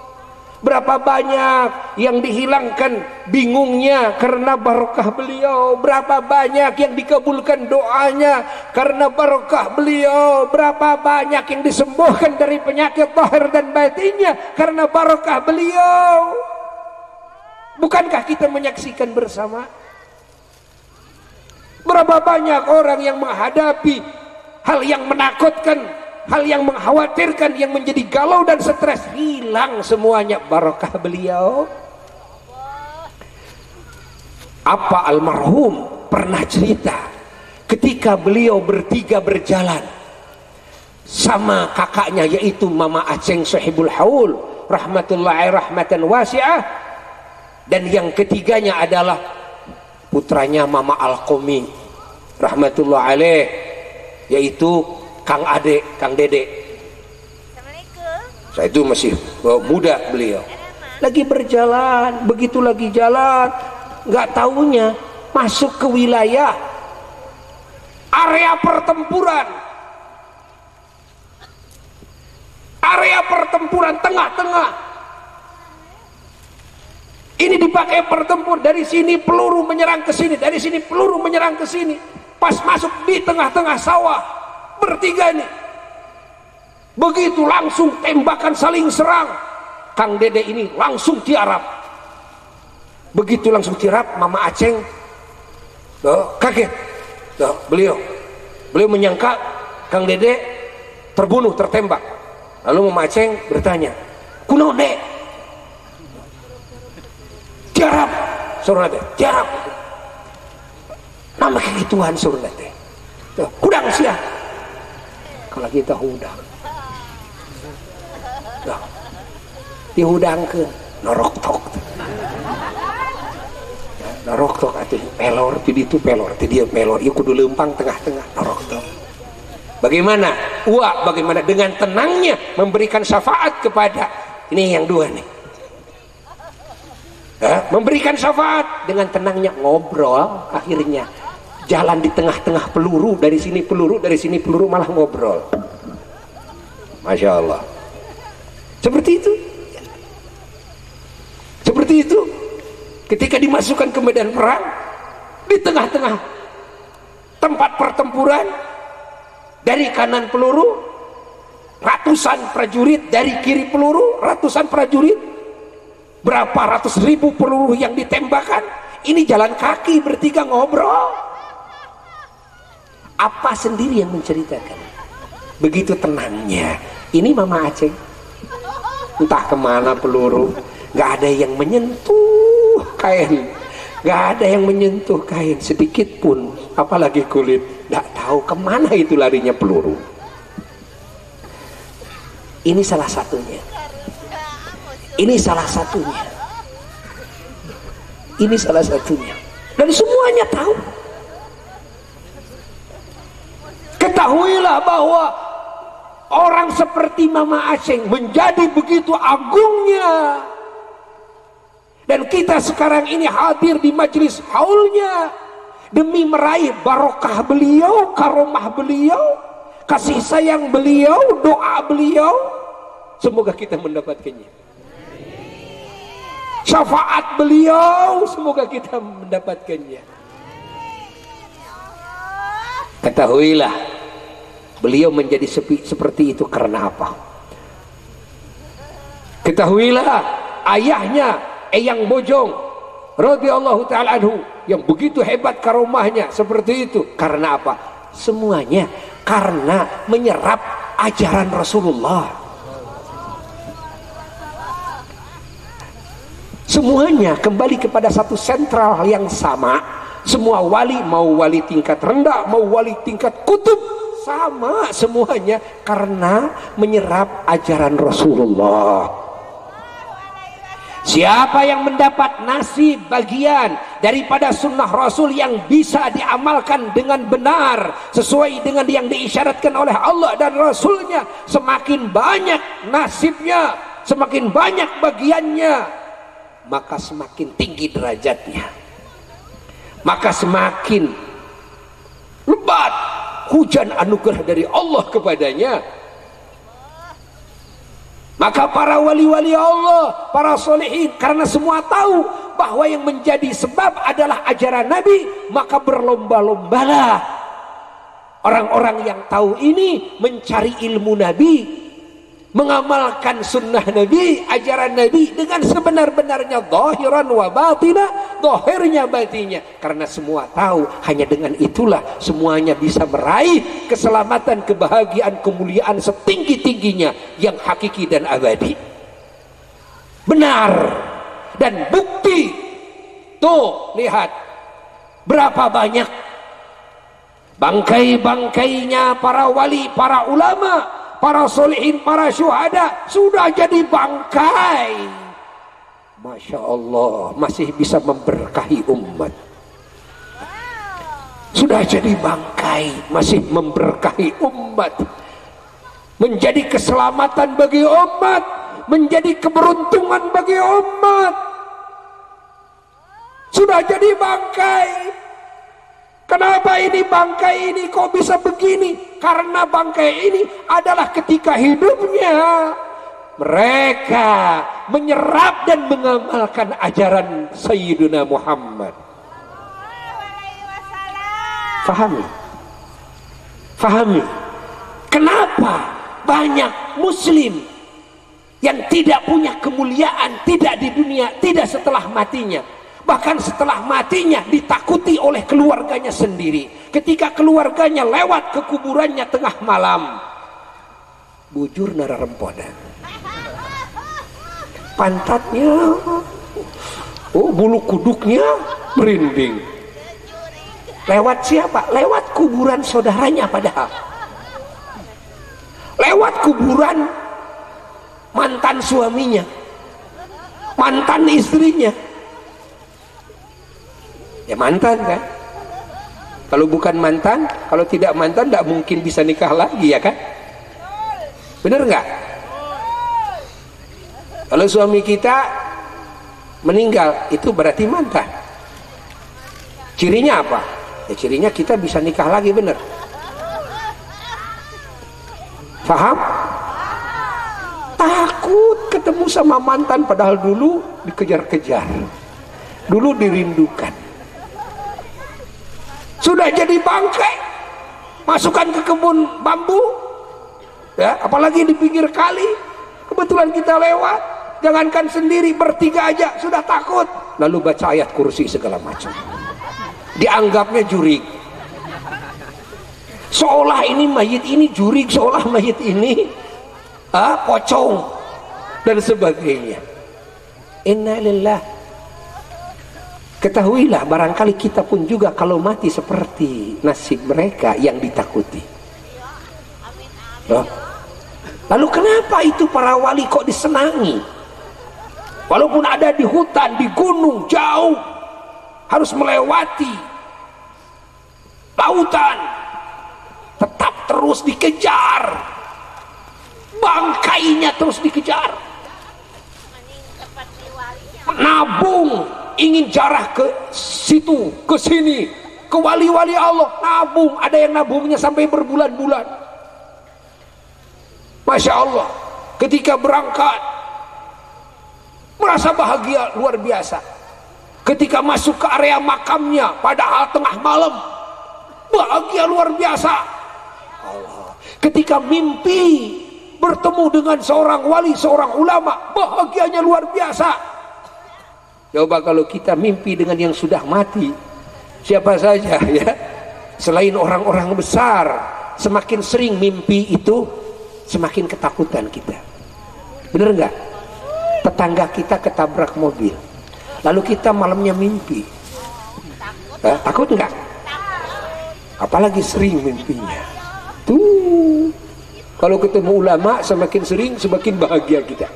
Berapa banyak yang dihilangkan bingungnya karena barokah beliau, berapa banyak yang dikabulkan doanya karena barokah beliau, berapa banyak yang disembuhkan dari penyakit zahir dan batinnya karena barokah beliau. Bukankah kita menyaksikan bersama? Berapa banyak orang yang menghadapi hal yang menakutkan, hal yang mengkhawatirkan, yang menjadi galau dan stres, hilang semuanya barokah beliau. Apa almarhum pernah cerita ketika beliau bertiga berjalan sama kakaknya, yaitu Mama Aceng Sahibul Haul rahmatullahi rahmatan wasi'ah, dan yang ketiganya adalah putranya Mama Al-Qumi rahmatullahi alaih, yaitu Kang Ade, Kang Dede. Saya itu masih muda beliau. Lagi berjalan, begitu lagi jalan, nggak taunya masuk ke wilayah area pertempuran. Area pertempuran tengah-tengah. Ini dipakai pertempur, dari sini peluru menyerang ke sini, dari sini peluru menyerang ke sini. Pas masuk di tengah-tengah sawah, bertiga nih, begitu langsung tembakan saling serang. Kang Dede ini langsung tiarap. Begitu langsung tiarap, Mama Aceng kaget. Beliau menyangka Kang Dede terbunuh, tertembak. Lalu Mama Aceng bertanya, kunaon dek? Tiarap, suruh nate, tiarap. Nama kegituan suruh nate. Kudang sia. Kalau kita hudang, dihudangkeun norok tok, norok tok atuh pelor ti ditu pelor ti dieu pelor, ieu kudu leumpang tengah-tengah norok tok. Bagaimana? Bagaimana dengan tenangnya memberikan syafaat kepada ini yang dua nih, memberikan syafaat dengan tenangnya, ngobrol, akhirnya jalan di tengah-tengah peluru, dari sini peluru, dari sini peluru, malah ngobrol. Masya Allah. Seperti itu. Seperti itu. Ketika dimasukkan ke medan perang, di tengah-tengah tempat pertempuran, dari kanan peluru ratusan prajurit, dari kiri peluru ratusan prajurit, berapa ratus ribu peluru yang ditembakkan. Ini jalan kaki bertiga ngobrol. Apa sendiri yang menceritakan? Begitu tenangnya. Ini Mama Aceng, entah kemana peluru, gak ada yang menyentuh kain, gak ada yang menyentuh kain sedikit pun, apalagi kulit. Gak tahu kemana itu larinya peluru. Ini salah satunya. Ini salah satunya. Ini salah satunya. Dan semuanya tahu. Ketahuilah bahwa orang seperti Mama Aceh menjadi begitu agungnya. Dan kita sekarang ini hadir di majelis haulnya demi meraih barokah beliau, karomah beliau, kasih sayang beliau, doa beliau. Semoga kita mendapatkannya. Syafaat beliau, semoga kita mendapatkannya. Ketahuilah, beliau menjadi seperti itu karena apa? Ketahuilah, ayahnya Eyang Bojong radhiyallahu ta'ala anhu yang begitu hebat karomahnya seperti itu karena apa? Semuanya karena menyerap ajaran Rasulullah. Semuanya kembali kepada satu sentral yang sama. Semua wali, mau wali tingkat rendah, mau wali tingkat kutub, sama semuanya karena menyerap ajaran Rasulullah. Siapa yang mendapat nasib bagian daripada sunnah Rasul yang bisa diamalkan dengan benar sesuai dengan yang diisyaratkan oleh Allah dan Rasulnya, semakin banyak nasibnya, semakin banyak bagiannya, maka semakin tinggi derajatnya, maka semakin lebat hujan anugerah dari Allah kepadanya. Maka para wali-wali Allah, para solehin, karena semua tahu bahwa yang menjadi sebab adalah ajaran Nabi, maka berlomba-lombalah orang-orang yang tahu ini mencari ilmu Nabi, mengamalkan sunnah Nabi, ajaran Nabi dengan sebenar-benarnya, zahiran wa batina, zahirnya batinnya, karena semua tahu hanya dengan itulah semuanya bisa meraih keselamatan, kebahagiaan, kemuliaan setinggi-tingginya yang hakiki dan abadi. Benar. Dan bukti tuh, lihat berapa banyak bangkai-bangkainya para wali, para ulama, para solihin, para syuhada sudah jadi bangkai. Masya Allah, masih bisa memberkahi umat. Sudah jadi bangkai, masih memberkahi umat, menjadi keselamatan bagi umat, menjadi keberuntungan bagi umat. Sudah jadi bangkai. Kenapa ini bangkai ini kok bisa begini? Karena bangkai ini adalah ketika hidupnya mereka menyerap dan mengamalkan ajaran Sayyidina Muhammad. Fahami? Fahami? Kenapa banyak muslim yang tidak punya kemuliaan, tidak di dunia, tidak setelah matinya, bahkan setelah matinya ditakuti oleh keluarganya sendiri. Ketika keluarganya lewat ke kuburannya tengah malam, bujur nara rempodan, pantatnya, oh bulu kuduknya merinding. Lewat siapa? Lewat kuburan saudaranya, padahal lewat kuburan mantan suaminya, mantan istrinya. Ya mantan kan? Kalau bukan mantan, kalau tidak mantan tidak mungkin bisa nikah lagi, ya kan? Bener nggak? Kalau suami kita meninggal, itu berarti mantan. Cirinya apa? Ya cirinya kita bisa nikah lagi, bener? Paham? Takut ketemu sama mantan, padahal dulu dikejar-kejar, dulu dirindukan. Sudah jadi bangkai, masukkan ke kebun bambu, ya, apalagi di pinggir kali. Kebetulan kita lewat, jangankan sendiri, bertiga aja sudah takut. Lalu baca ayat kursi segala macam, dianggapnya jurig, seolah ini mayit ini jurig, seolah mayit ini pocong dan sebagainya. Innalillah. Ketahuilah, barangkali kita pun juga kalau mati seperti nasib mereka yang ditakuti. Loh? Lalu kenapa itu para wali kok disenangi? walaupun ada di hutan, di gunung, jauh, harus melewati lautan, tetap terus dikejar, bangkainya terus dikejar, nabung, ingin jarah ke situ, ke sini, ke wali-wali Allah, nabung. Ada yang nabungnya sampai berbulan-bulan. Masya Allah, ketika berangkat merasa bahagia luar biasa. Ketika masuk ke area makamnya padahal tengah malam, bahagia luar biasa. Allah. Ketika mimpi bertemu dengan seorang wali, seorang ulama, bahagianya luar biasa. Coba kalau kita mimpi dengan yang sudah mati, siapa saja ya, selain orang-orang besar, semakin sering mimpi itu semakin ketakutan kita. Bener nggak? Tetangga kita ketabrak mobil, lalu kita malamnya mimpi, takut nggak? Apalagi sering mimpinya. Tuh, kalau ketemu ulama semakin sering semakin bahagia kita.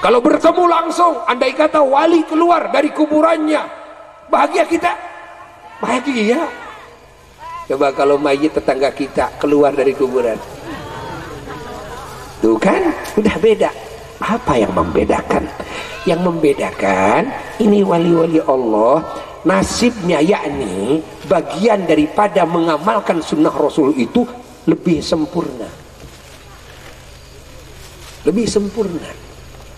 Kalau bertemu langsung, andai kata wali keluar dari kuburannya, bahagia kita? Bahagia. Coba kalau mayit tetangga kita keluar dari kuburan, tuh kan, udah beda. Apa yang membedakan? Yang membedakan, ini wali-wali Allah, nasibnya yakni bagian daripada mengamalkan sunnah Rasul itu lebih sempurna. Lebih sempurna.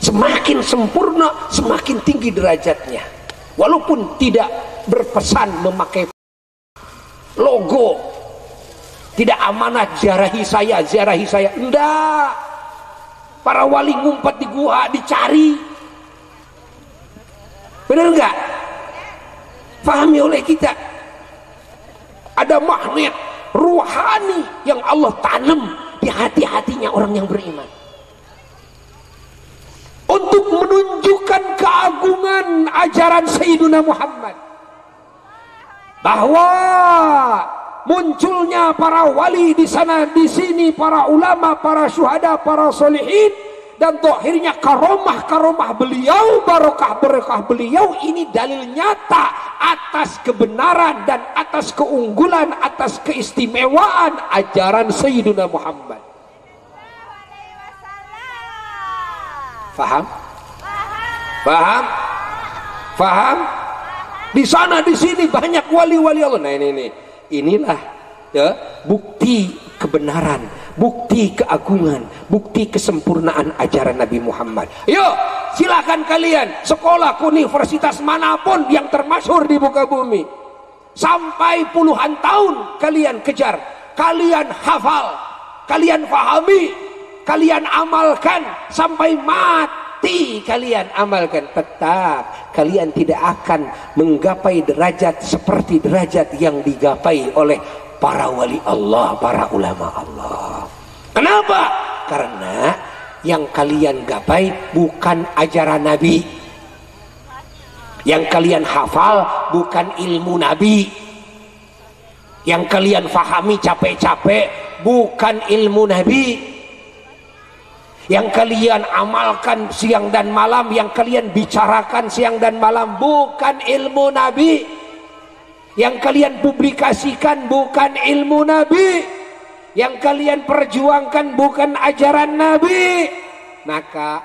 Semakin sempurna, semakin tinggi derajatnya. Walaupun tidak berpesan memakai logo, tidak amanat ziarahi saya. Enggak. Para wali ngumpet di gua, dicari. Benar enggak? Pahami oleh kita. Ada magnet ruhani yang Allah tanam di hati-hatinya orang yang beriman, untuk menunjukkan keagungan ajaran Sayyidina Muhammad, bahwa munculnya para wali di sana di sini, para ulama, para syuhada, para solihin, dan akhirnya karomah beliau, barokah beliau, ini dalil nyata atas kebenaran dan atas keunggulan, atas keistimewaan ajaran Sayyidina Muhammad. Faham? Faham? Faham? Di sana di sini banyak wali-wali Allah. Nah inilah ya, bukti kebenaran, bukti keagungan, bukti kesempurnaan ajaran Nabi Muhammad. Yuk, silakan kalian sekolah ke universitas manapun yang termasyhur di muka bumi, sampai puluhan tahun kalian kejar, kalian hafal, kalian pahami, kalian amalkan sampai mati, kalian amalkan, tetap kalian tidak akan menggapai derajat seperti derajat yang digapai oleh para wali Allah, para ulama Allah. Kenapa? Karena yang kalian gapai bukan ajaran Nabi, yang kalian hafal bukan ilmu Nabi, yang kalian fahami capek-capek bukan ilmu Nabi, yang kalian amalkan siang dan malam, yang kalian bicarakan siang dan malam bukan ilmu Nabi, yang kalian publikasikan bukan ilmu Nabi, yang kalian perjuangkan bukan ajaran Nabi. Maka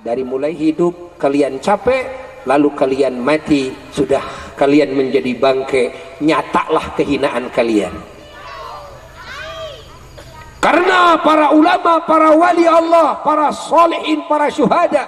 dari mulai hidup kalian capek, lalu kalian mati, sudah kalian menjadi bangke, nyatalah kehinaan kalian. Karena para ulama, para wali Allah, para solehin, para syuhada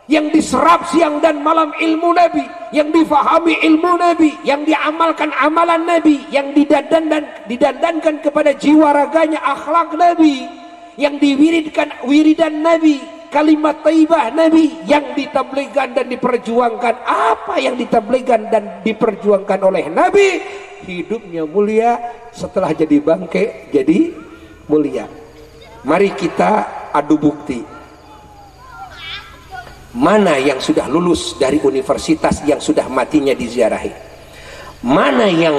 yang diserap siang dan malam ilmu Nabi, yang difahami ilmu Nabi, yang diamalkan amalan Nabi, yang didandankan kepada jiwa raganya akhlak Nabi, yang diwiridkan wiridan Nabi, kalimat thayyibah Nabi, yang ditabligkan dan diperjuangkan. Apa yang ditabligkan dan diperjuangkan oleh Nabi? Hidupnya mulia, setelah jadi bangke jadi mulia. Mari kita adu bukti, mana yang sudah lulus dari universitas yang sudah matinya diziarahi, mana yang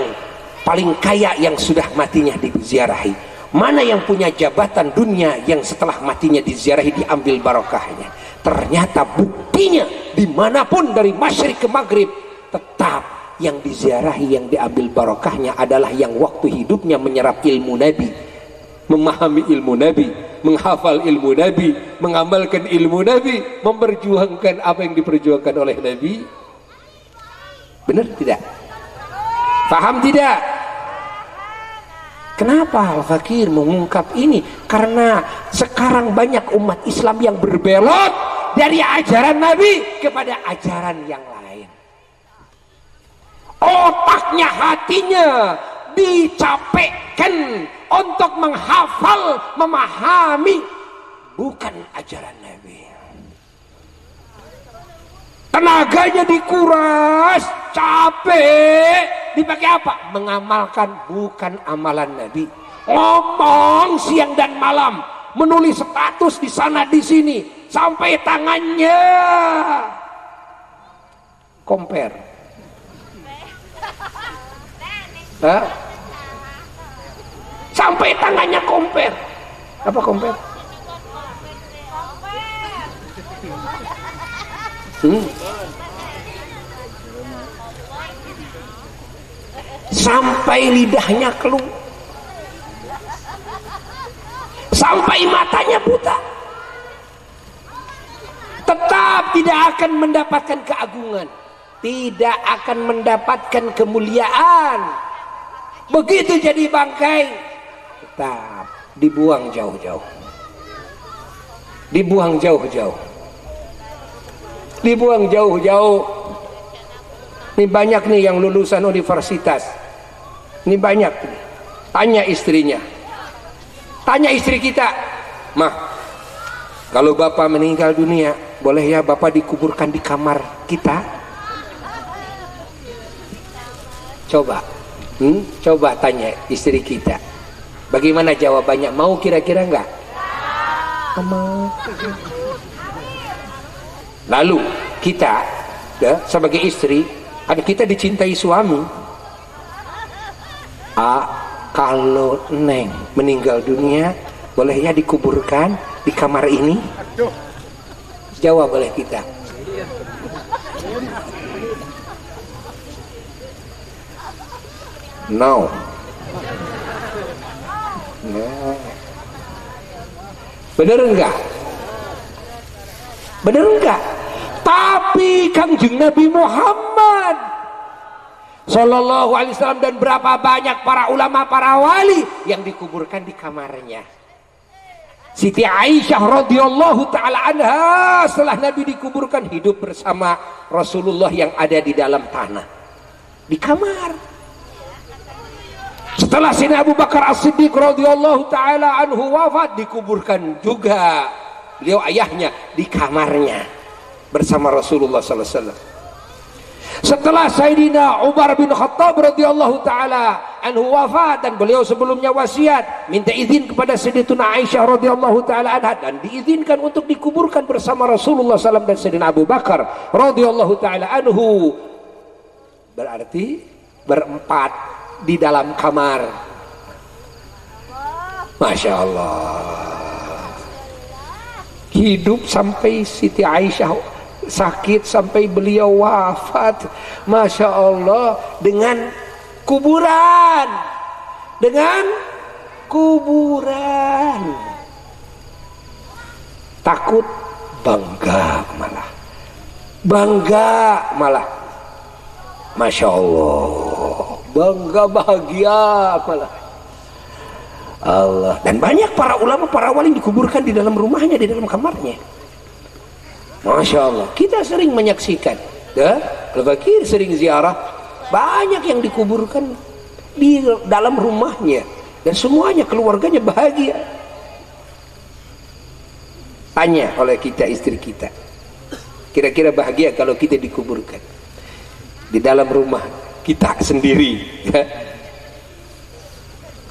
paling kaya yang sudah matinya diziarahi, mana yang punya jabatan dunia yang setelah matinya diziarahi diambil barokahnya. Ternyata buktinya dimanapun dari masyrik ke maghrib, tetap yang diziarahi, yang diambil barokahnya adalah yang waktu hidupnya menyerap ilmu Nabi, memahami ilmu Nabi, menghafal ilmu Nabi, mengamalkan ilmu Nabi, memperjuangkan apa yang diperjuangkan oleh Nabi. Benar tidak? Paham tidak? Kenapa Al-Fakir mengungkap ini? Karena sekarang banyak umat Islam yang berbelot dari ajaran Nabi kepada ajaran yang lain. Otaknya, hatinya dicapekkan untuk menghafal, memahami bukan ajaran Nabi. Tenaganya dikuras, capek, dipakai apa? Mengamalkan bukan amalan Nabi. Ngomong siang dan malam, menulis status di sana di sini, sampai tangannya compare. Hah? Sampai tangannya compare. Apa compare? Sampai lidahnya keluh, sampai matanya buta, tetap tidak akan mendapatkan keagungan, tidak akan mendapatkan kemuliaan. Begitu jadi bangkai, tetap dibuang jauh-jauh, dibuang jauh-jauh, dibuang jauh-jauh. Ini banyak nih yang lulusan universitas, ini banyak nih. Tanya istrinya, tanya istri kita, "Mah, kalau bapak meninggal dunia, boleh ya bapak dikuburkan di kamar kita?" Coba, coba tanya istri kita, bagaimana jawabannya? Mau kira-kira enggak? Mau. Lalu kita sebagai istri, kan kita dicintai suami. Kalau Neng meninggal dunia, boleh ya dikuburkan di kamar ini? Jawab boleh kita. No. No. Bener enggak? Bener enggak? Tapi Kangjeng Nabi Muhammad Sallallahu alaihi wasallam dan berapa banyak para ulama, para wali yang dikuburkan di kamarnya. Siti Aisyah radhiyallahu taala anha setelah Nabi dikuburkan hidup bersama Rasulullah yang ada di dalam tanah, di kamar. Setelah Sayyidina Abu Bakar As-Siddiq radhiyallahu taala anhu wafat, dikuburkan juga beliau ayahnya di kamarnya bersama Rasulullah sallallahu alaihi wasallam. Setelah Sayyidina Umar bin Khattab radhiyallahu taala anhu wafat dan beliau sebelumnya wasiat minta izin kepada Sayyidatuna Aisyah radhiyallahu taala anha dan diizinkan untuk dikuburkan bersama Rasulullah SAW dan Sayyidina Abu Bakar radhiyallahu taala anhu. Berarti berempat di dalam kamar. Masya Allah. Hidup sampai Siti Aisyah sakit sampai beliau wafat, Masya Allah, dengan kuburan, takut, bangga malah, Masya Allah, bangga, bahagia malah Allah. Dan banyak para ulama, para wali dikuburkan di dalam rumahnya, di dalam kamarnya. Masya Allah, kita sering menyaksikan, Al-Fakir sering ziarah, banyak yang dikuburkan di dalam rumahnya dan semuanya keluarganya bahagia. Tanya oleh kita istri kita, kira-kira bahagia kalau kita dikuburkan di dalam rumah kita sendiri?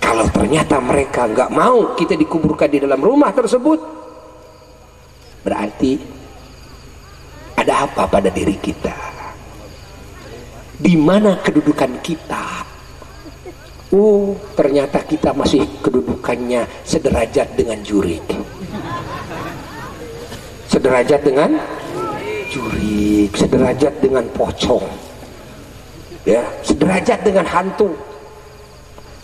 Kalau ternyata mereka nggak mau kita dikuburkan di dalam rumah tersebut, berarti ada apa pada diri kita? Di mana kedudukan kita? Oh, ternyata kita masih kedudukannya sederajat dengan jurik, sederajat dengan jurik, sederajat dengan pocong, ya, sederajat dengan hantu.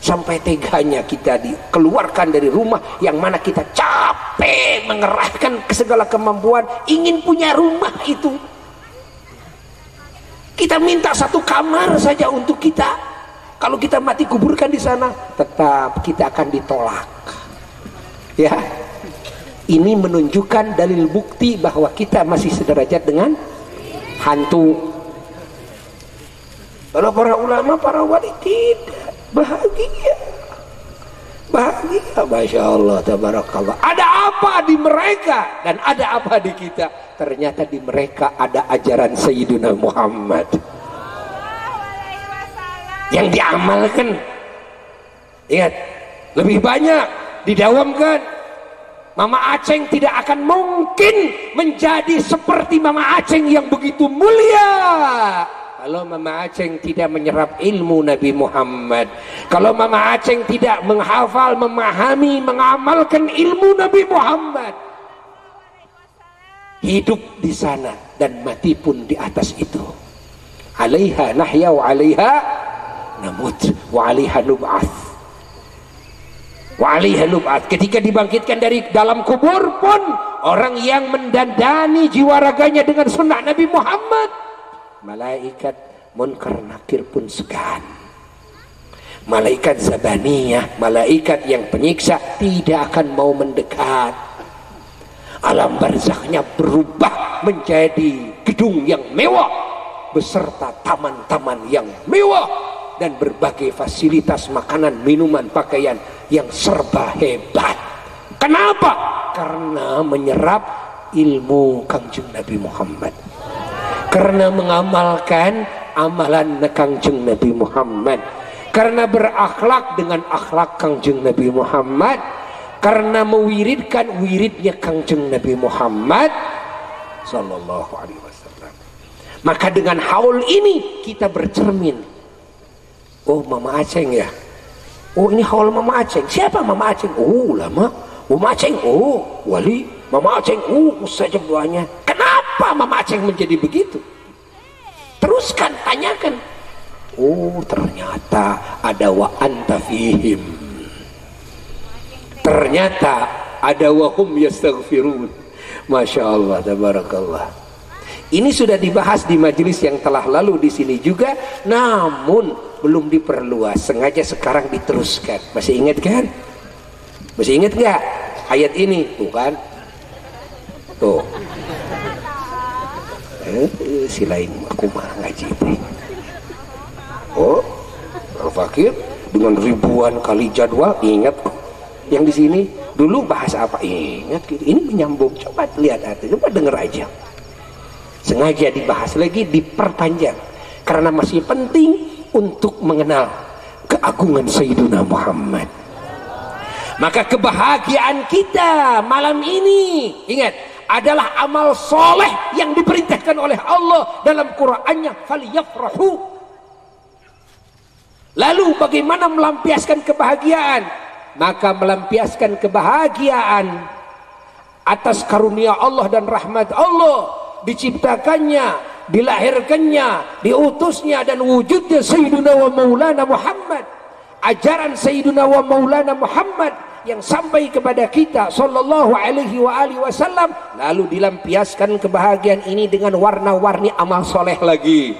Sampai teganya kita dikeluarkan dari rumah yang mana kita capek mengerahkan segala kemampuan ingin punya rumah itu. Kita minta satu kamar saja untuk kita. Kalau kita mati kuburkan di sana, tetap kita akan ditolak. Ya, ini menunjukkan dalil bukti bahwa kita masih sederajat dengan hantu. Kalau para ulama, para wali tidak, bahagia, masya Allah, tabarakallah. Ada apa di mereka dan ada apa di kita? Ternyata di mereka ada ajaran Sayyidina Muhammad yang diamalkan. Ingat, lebih banyak didawamkan. Mama Aceng tidak akan mungkin menjadi seperti Mama Aceng yang begitu mulia kalau Mama Aceng tidak menyerap ilmu Nabi Muhammad, kalau Mama Aceng tidak menghafal, memahami, mengamalkan ilmu Nabi Muhammad, hidup di sana dan mati pun di atas itu. Alaiha nahya wa alaiha namut wa alaiha nub'ats wa alaiha nub'ats. Ketika dibangkitkan dari dalam kubur pun orang yang mendandani jiwa raganya dengan sunnah Nabi Muhammad, malaikat munkar nakir pun segan. Malaikat zabaniyah, malaikat yang penyiksa tidak akan mau mendekat. Alam barzakhnya berubah menjadi gedung yang mewah beserta taman-taman yang mewah dan berbagai fasilitas makanan, minuman, pakaian yang serba hebat. Kenapa? Karena menyerap ilmu Kangjeng Nabi Muhammad, karena mengamalkan amalan Kangjeng Nabi Muhammad, karena berakhlak dengan akhlak Kangjeng Nabi Muhammad, karena mewiridkan wiridnya Kangjeng Nabi Muhammad sallallahu alaihi wasallam. Maka dengan haul ini kita bercermin. Oh, Mama Aceng ya. Oh, ini haul Mama Aceng. Siapa Mama Aceng? Oh, ulama. Mama Aceng, oh, wali. Mama Aceng, saja buahnya. Kenapa Mama Aceng menjadi begitu? Teruskan, tanyakan. Oh, ternyata ada wa anta fihim. Ternyata ada wahum yastaghfirun. Masya Allah, tabarakallah. Ini sudah dibahas di majelis yang telah lalu di sini juga, namun belum diperluas. Sengaja sekarang diteruskan. Masih ingat kan? Masih ingat nggak ayat ini? Tuh kan? Tuh. Silain aku mah ngaji. Oh, Al-Fakir dengan ribuan kali jadwal, ingat yang di sini dulu bahas apa, ingat gitu. Ini menyambung, coba lihat hati, coba denger aja. Sengaja dibahas lagi, diperpanjang karena masih penting untuk mengenal keagungan Sayyidina Muhammad. Maka kebahagiaan kita malam ini, ingat, adalah amal soleh yang diperintahkan oleh Allah dalam Qur'annya, falyafrahu. Lalu bagaimana melampiaskan kebahagiaan? Maka melampiaskan kebahagiaan atas karunia Allah dan rahmat Allah, diciptakannya, dilahirkannya, diutusnya dan wujudnya Sayyidina wa Maulana Muhammad, ajaran Sayyidina wa Maulana Muhammad yang sampai kepada kita sallallahu alaihi wa alihi wasallam. Lalu dilampiaskan kebahagiaan ini dengan warna-warni amal soleh lagi.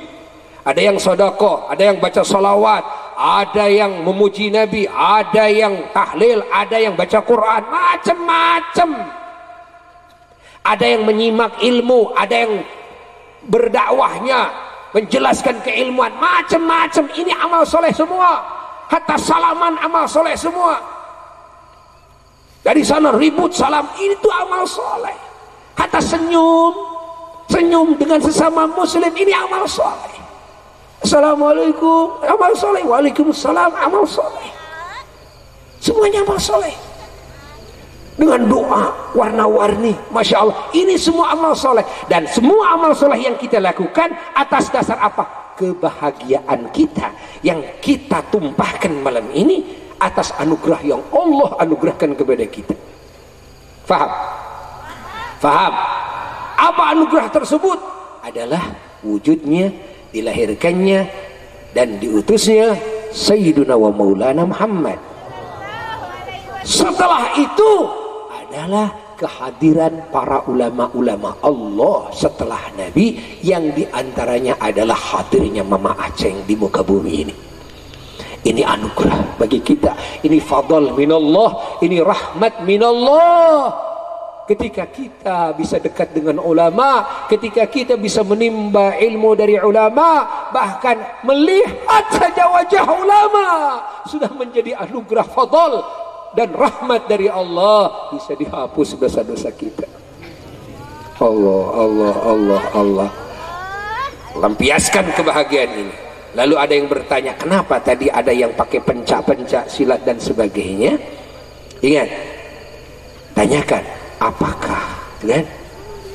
Ada yang sedekah, ada yang baca salawat, ada yang memuji Nabi, ada yang tahlil, ada yang baca Quran, macam-macam. Ada yang menyimak ilmu, ada yang berdakwahnya, menjelaskan keilmuan, macam-macam. Ini amal soleh semua. Hatta salaman amal soleh semua. Dari sana ribut salam, itu amal soleh. Hatta senyum dengan sesama muslim, ini amal soleh. Assalamualaikum, amal soleh. Waalaikumsalam, amal soleh. Semuanya amal soleh. Dengan doa warna-warni, Masya Allah, ini semua amal soleh. Dan semua amal soleh yang kita lakukan atas dasar apa? Kebahagiaan kita yang kita tumpahkan malam ini atas anugerah yang Allah anugerahkan kepada kita. Faham? Faham? Apa anugerah tersebut? Adalah wujudnya, dilahirkannya dan diutusnya Sayyiduna wa Maulana Muhammad. Setelah itu adalah kehadiran para ulama-ulama Allah setelah Nabi, yang diantaranya adalah hadirnya Mama Aceng di muka bumi ini. Ini anugerah bagi kita, ini fadl minallah, ini rahmat minallah. Ketika kita bisa dekat dengan ulama, ketika kita bisa menimba ilmu dari ulama, bahkan melihat saja wajah ulama sudah menjadi anugerah fadl dan rahmat dari Allah, bisa dihapus dosa-dosa kita. Allah, Allah, Allah, Allah. Lampiaskan kebahagiaan ini. Lalu ada yang bertanya, kenapa tadi ada yang pakai pencak-pencak silat dan sebagainya? Ingat, tanyakan, apakah kan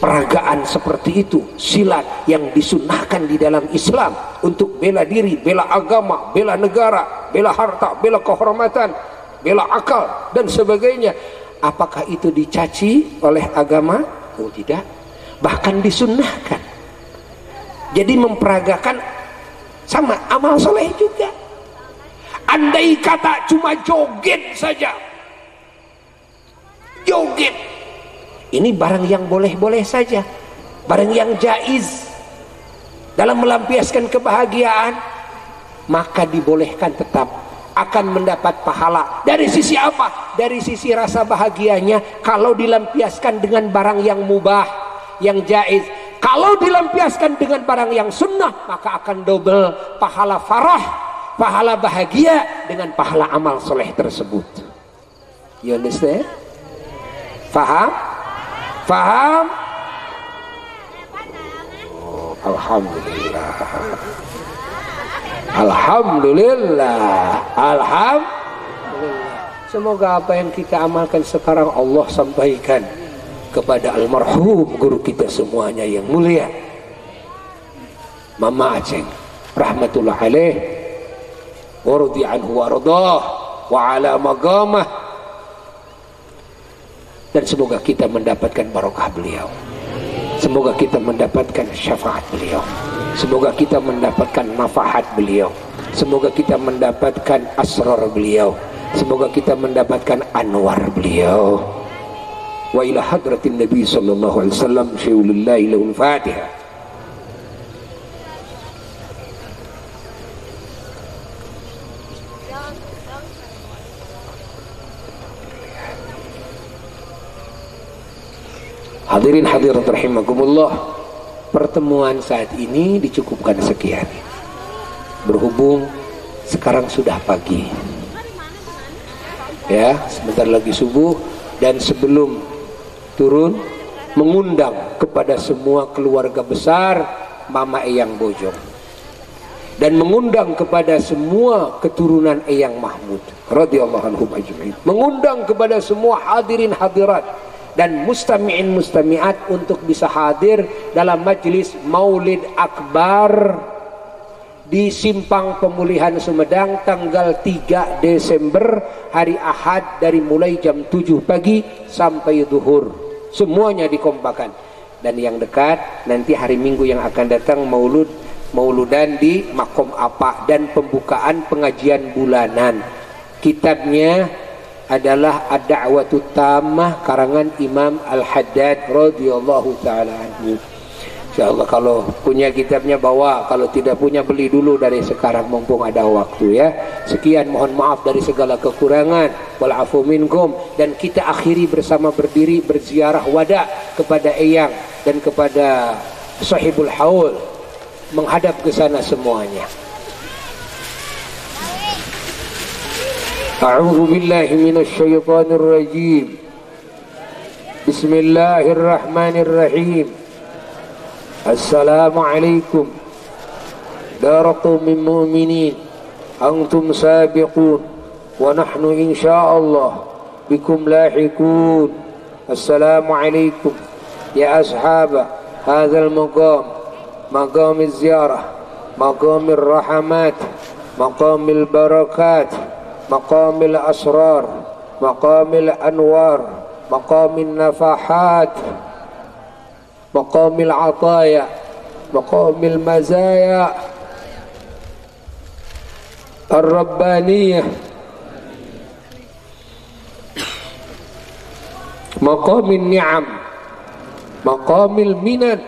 peragaan seperti itu, silat yang disunnahkan di dalam Islam untuk bela diri, bela agama, bela negara, bela harta, bela kehormatan, bela akal dan sebagainya, apakah itu dicaci oleh agama? Oh tidak, bahkan disunnahkan. Jadi memperagakan sama amal soleh juga. Andai kata cuma joget saja, joget ini barang yang boleh-boleh saja, barang yang jaiz dalam melampiaskan kebahagiaan, maka dibolehkan, tetap akan mendapat pahala. Dari sisi apa? Dari sisi rasa bahagianya. Kalau dilampiaskan dengan barang yang mubah, yang jaiz. Kalau dilampiaskan dengan barang yang sunnah, maka akan double pahala farah, pahala bahagia dengan pahala amal soleh tersebut. You understand? Faham? Faham? Oh, alhamdulillah. Alhamdulillah. Alhamdulillah. Semoga apa yang kita amalkan sekarang Allah sampaikan kepada almarhum guru kita semuanya yang mulia Mama Aceng rahmatullah alaih, wardi anhu wardah wa ala magamah, dan semoga kita mendapatkan barokah beliau, semoga kita mendapatkan syafaat beliau, semoga kita mendapatkan nafahat beliau, semoga kita mendapatkan asrar beliau, semoga kita mendapatkan anwar beliau. Wa ila hadratin Nabi sallallahu alaihi wasallam syai'ulillahi lahul Fatihah. Hadirin hadirat rahimakumullah, pertemuan saat ini dicukupkan sekian. Berhubung sekarang sudah pagi, ya, sebentar lagi subuh, dan sebelum turun mengundang kepada semua keluarga besar Mama Eyang Bojong, dan mengundang kepada semua keturunan Eyang Mahmud radhiyallahu anhum ajma'in, mengundang kepada semua hadirin hadirat dan mustami'in mustami'at untuk bisa hadir dalam majlis Maulid Akbar di Simpang Pemulihan Sumedang tanggal 3 Desember hari Ahad, dari mulai jam 7 pagi sampai zuhur. Semuanya dikompakan. Dan yang dekat nanti hari Minggu yang akan datang mauludan di Makom Apa, dan pembukaan pengajian bulanan. Kitabnya adalah Ad-Da'watut Tammah karangan Imam Al-Haddad radhiyallahu taala anhu. Insyaallah kalau punya kitabnya bawa, kalau tidak punya beli dulu dari sekarang mumpung ada waktu, ya. Sekian, mohon maaf dari segala kekurangan, wal afu minkum, dan kita akhiri bersama berdiri berziarah wada kepada Eyang dan kepada sahibul haul, menghadap ke sana semuanya. A'udzu billahi minasy syaithanir rajim. Bismillahirrahmanirrahim. Assalamualaikum daraqaumin mu'minin antum sabiqun wa nahnu insyaallah bikum lahiqun. Assalamualaikum ya ashab hadzal maqam, maqam az-ziyarah, maqam ar-rahmat, maqam al-barakat, maqam al-asrar, maqam al-anwar, maqam an-nafahat. maqamil ataya, maqamil mazaya ar-rabbaniyah, maqamil ni'am, maqamil minan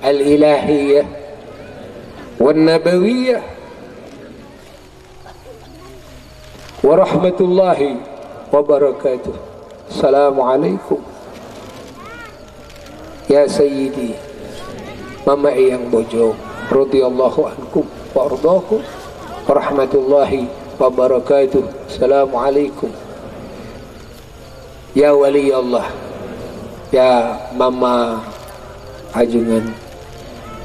al-ilahiyah wan nabawiyah wa rahmatullahi wa barakatuh. Assalamualaikum ya sayyidi mama yang bojo radhiyallahu ankum wa ardakum wa rahmatullahi wa barakatuh. Assalamualaikum ya wali Allah, ya mama Ajungan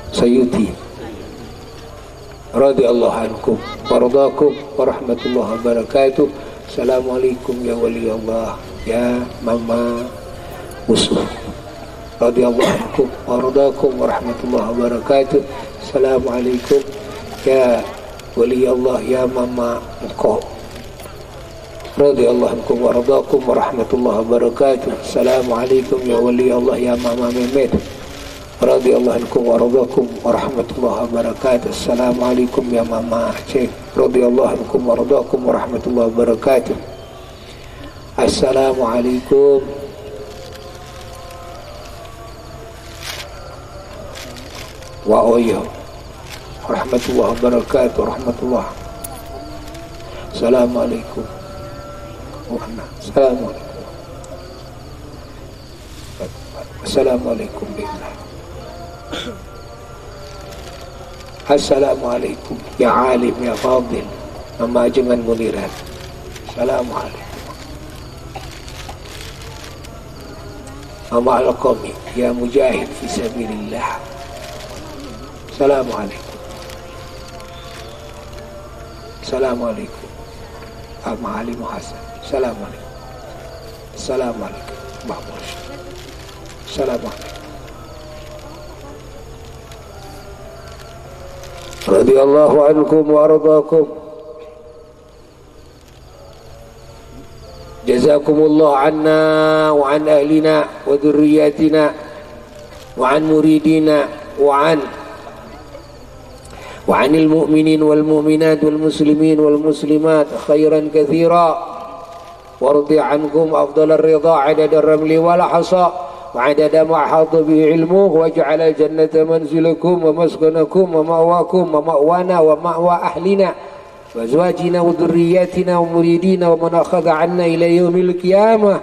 Sayuti radhiyallahu ankum wa ardakum wa rahmatullahi wa barakatuh. Assalamualaikum ya wali Allah, ya mama Musuh radhiyallahu ankum wa ardakum wa rahmatullahi wa barakatuh. Assalamualaikum ya wali Allah, ya mama Engkau radhiyallahu ankum wa ardakum wa rahmatullahi wa barakatuh. Assalamualaikum ya wali Allah, ya mama Mehmet radhiyallahu ankum wa ardakum wa rahmatullahi wa barakatuh. Assalamualaikum ya mama Aceh radhiyallahu ankum wa ardakum wa rahmatullahi wa barakatuh. Assalamualaikum wa oyo rahmatullahi wa barakatuh. Rahmatullah. Assalamualaikum. Assalamualaikum. Assalamualaikum billah. Assalamualaikum ya alim ya fadil mama Ajungan Muniran. Assalamualaikum mama Al-Qami ya mujahid fi sabilillah. Assalamualaikum. Assalamualaikum mama Ali Muhasan. Assalamualaikum. Assalamualaikum Mahmud. Assalamualaikum radhiyallahu ankum wa ardakum. Jazakumullah anna wa an ahlina wa dhurriyyatina wa an muridina wa anil mu'minin wal mu'minat wal muslimin wal muslimat khairan katsira wardi ankum afdalar ridha adada ramli wal hasa وعدد ما حاط به علمه واجعل الجنة منزلكم ومسكنكم ومأواكم ومأوانا ومأوى أهلنا وأزواجنا وذرياتنا ومريدين ومن أخذ عنا إلى يوم القيامة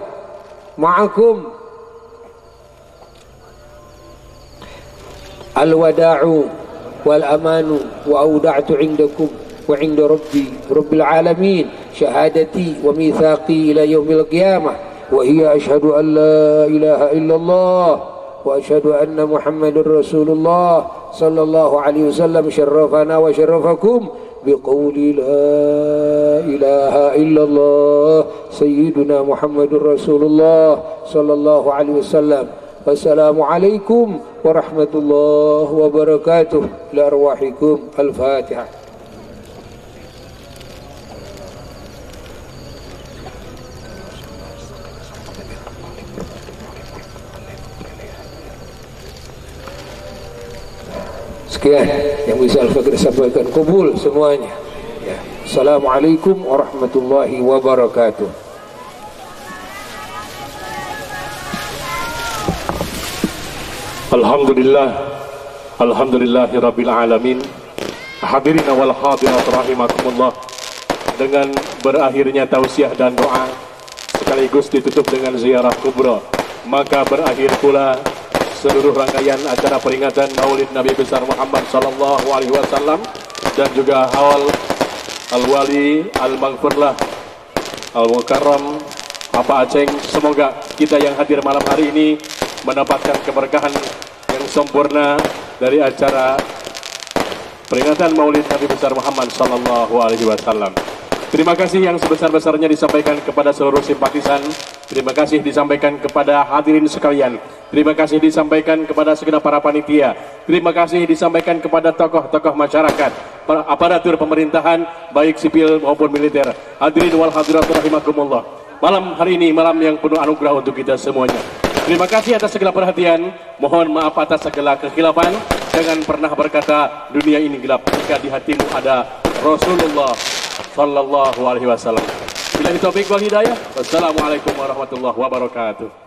معكم. الوداع والأمان وأودعت عندكم وعند ربي رب العالمين شهادتي وميثاقي إلى يوم القيامة وهي أشهد أن لا إله إلا الله وأشهد أن محمد رسول الله صلى الله عليه وسلم شرفنا وشرفكم بقول لا إله إلا الله سيدنا محمد رسول الله صلى الله عليه وسلم. والسلام عليكم ورحمة الله وبركاته. لأرواحكم الفاتحة. Sekian yang bisa Al-Fakir sampaikan, kubul semuanya ya. Assalamualaikum warahmatullahi wabarakatuh. Alhamdulillah, alhamdulillahi rabbil alamin. Hadirin wal hadirat rahimakumullah. Dengan berakhirnya tausiah dan doa sekaligus ditutup dengan ziarah kubra, maka berakhir pula seluruh rangkaian acara peringatan Maulid Nabi besar Muhammad sallallahu alaihi wasallam dan juga haul al-wali al-maghfirlah al-mukarram Bapak Aceng. Semoga kita yang hadir malam hari ini mendapatkan keberkahan yang sempurna dari acara peringatan Maulid Nabi besar Muhammad sallallahu alaihi wasallam. Terima kasih yang sebesar-besarnya disampaikan kepada seluruh simpatisan. Terima kasih disampaikan kepada hadirin sekalian. Terima kasih disampaikan kepada segenap para panitia. Terima kasih disampaikan kepada tokoh-tokoh masyarakat, aparatur pemerintahan baik sipil maupun militer. Hadirin wal hadirat rahimakumullah. malam hari ini, malam yang penuh anugerah untuk kita semuanya. Terima kasih atas segala perhatian. Mohon maaf atas segala kekhilafan. Jangan pernah berkata dunia ini gelap jika di hatimu ada Rasulullah sallallahu alaihi wasallam. Billahi taufiq wal hidayah. Wassalamualaikum warahmatullahi wabarakatuh.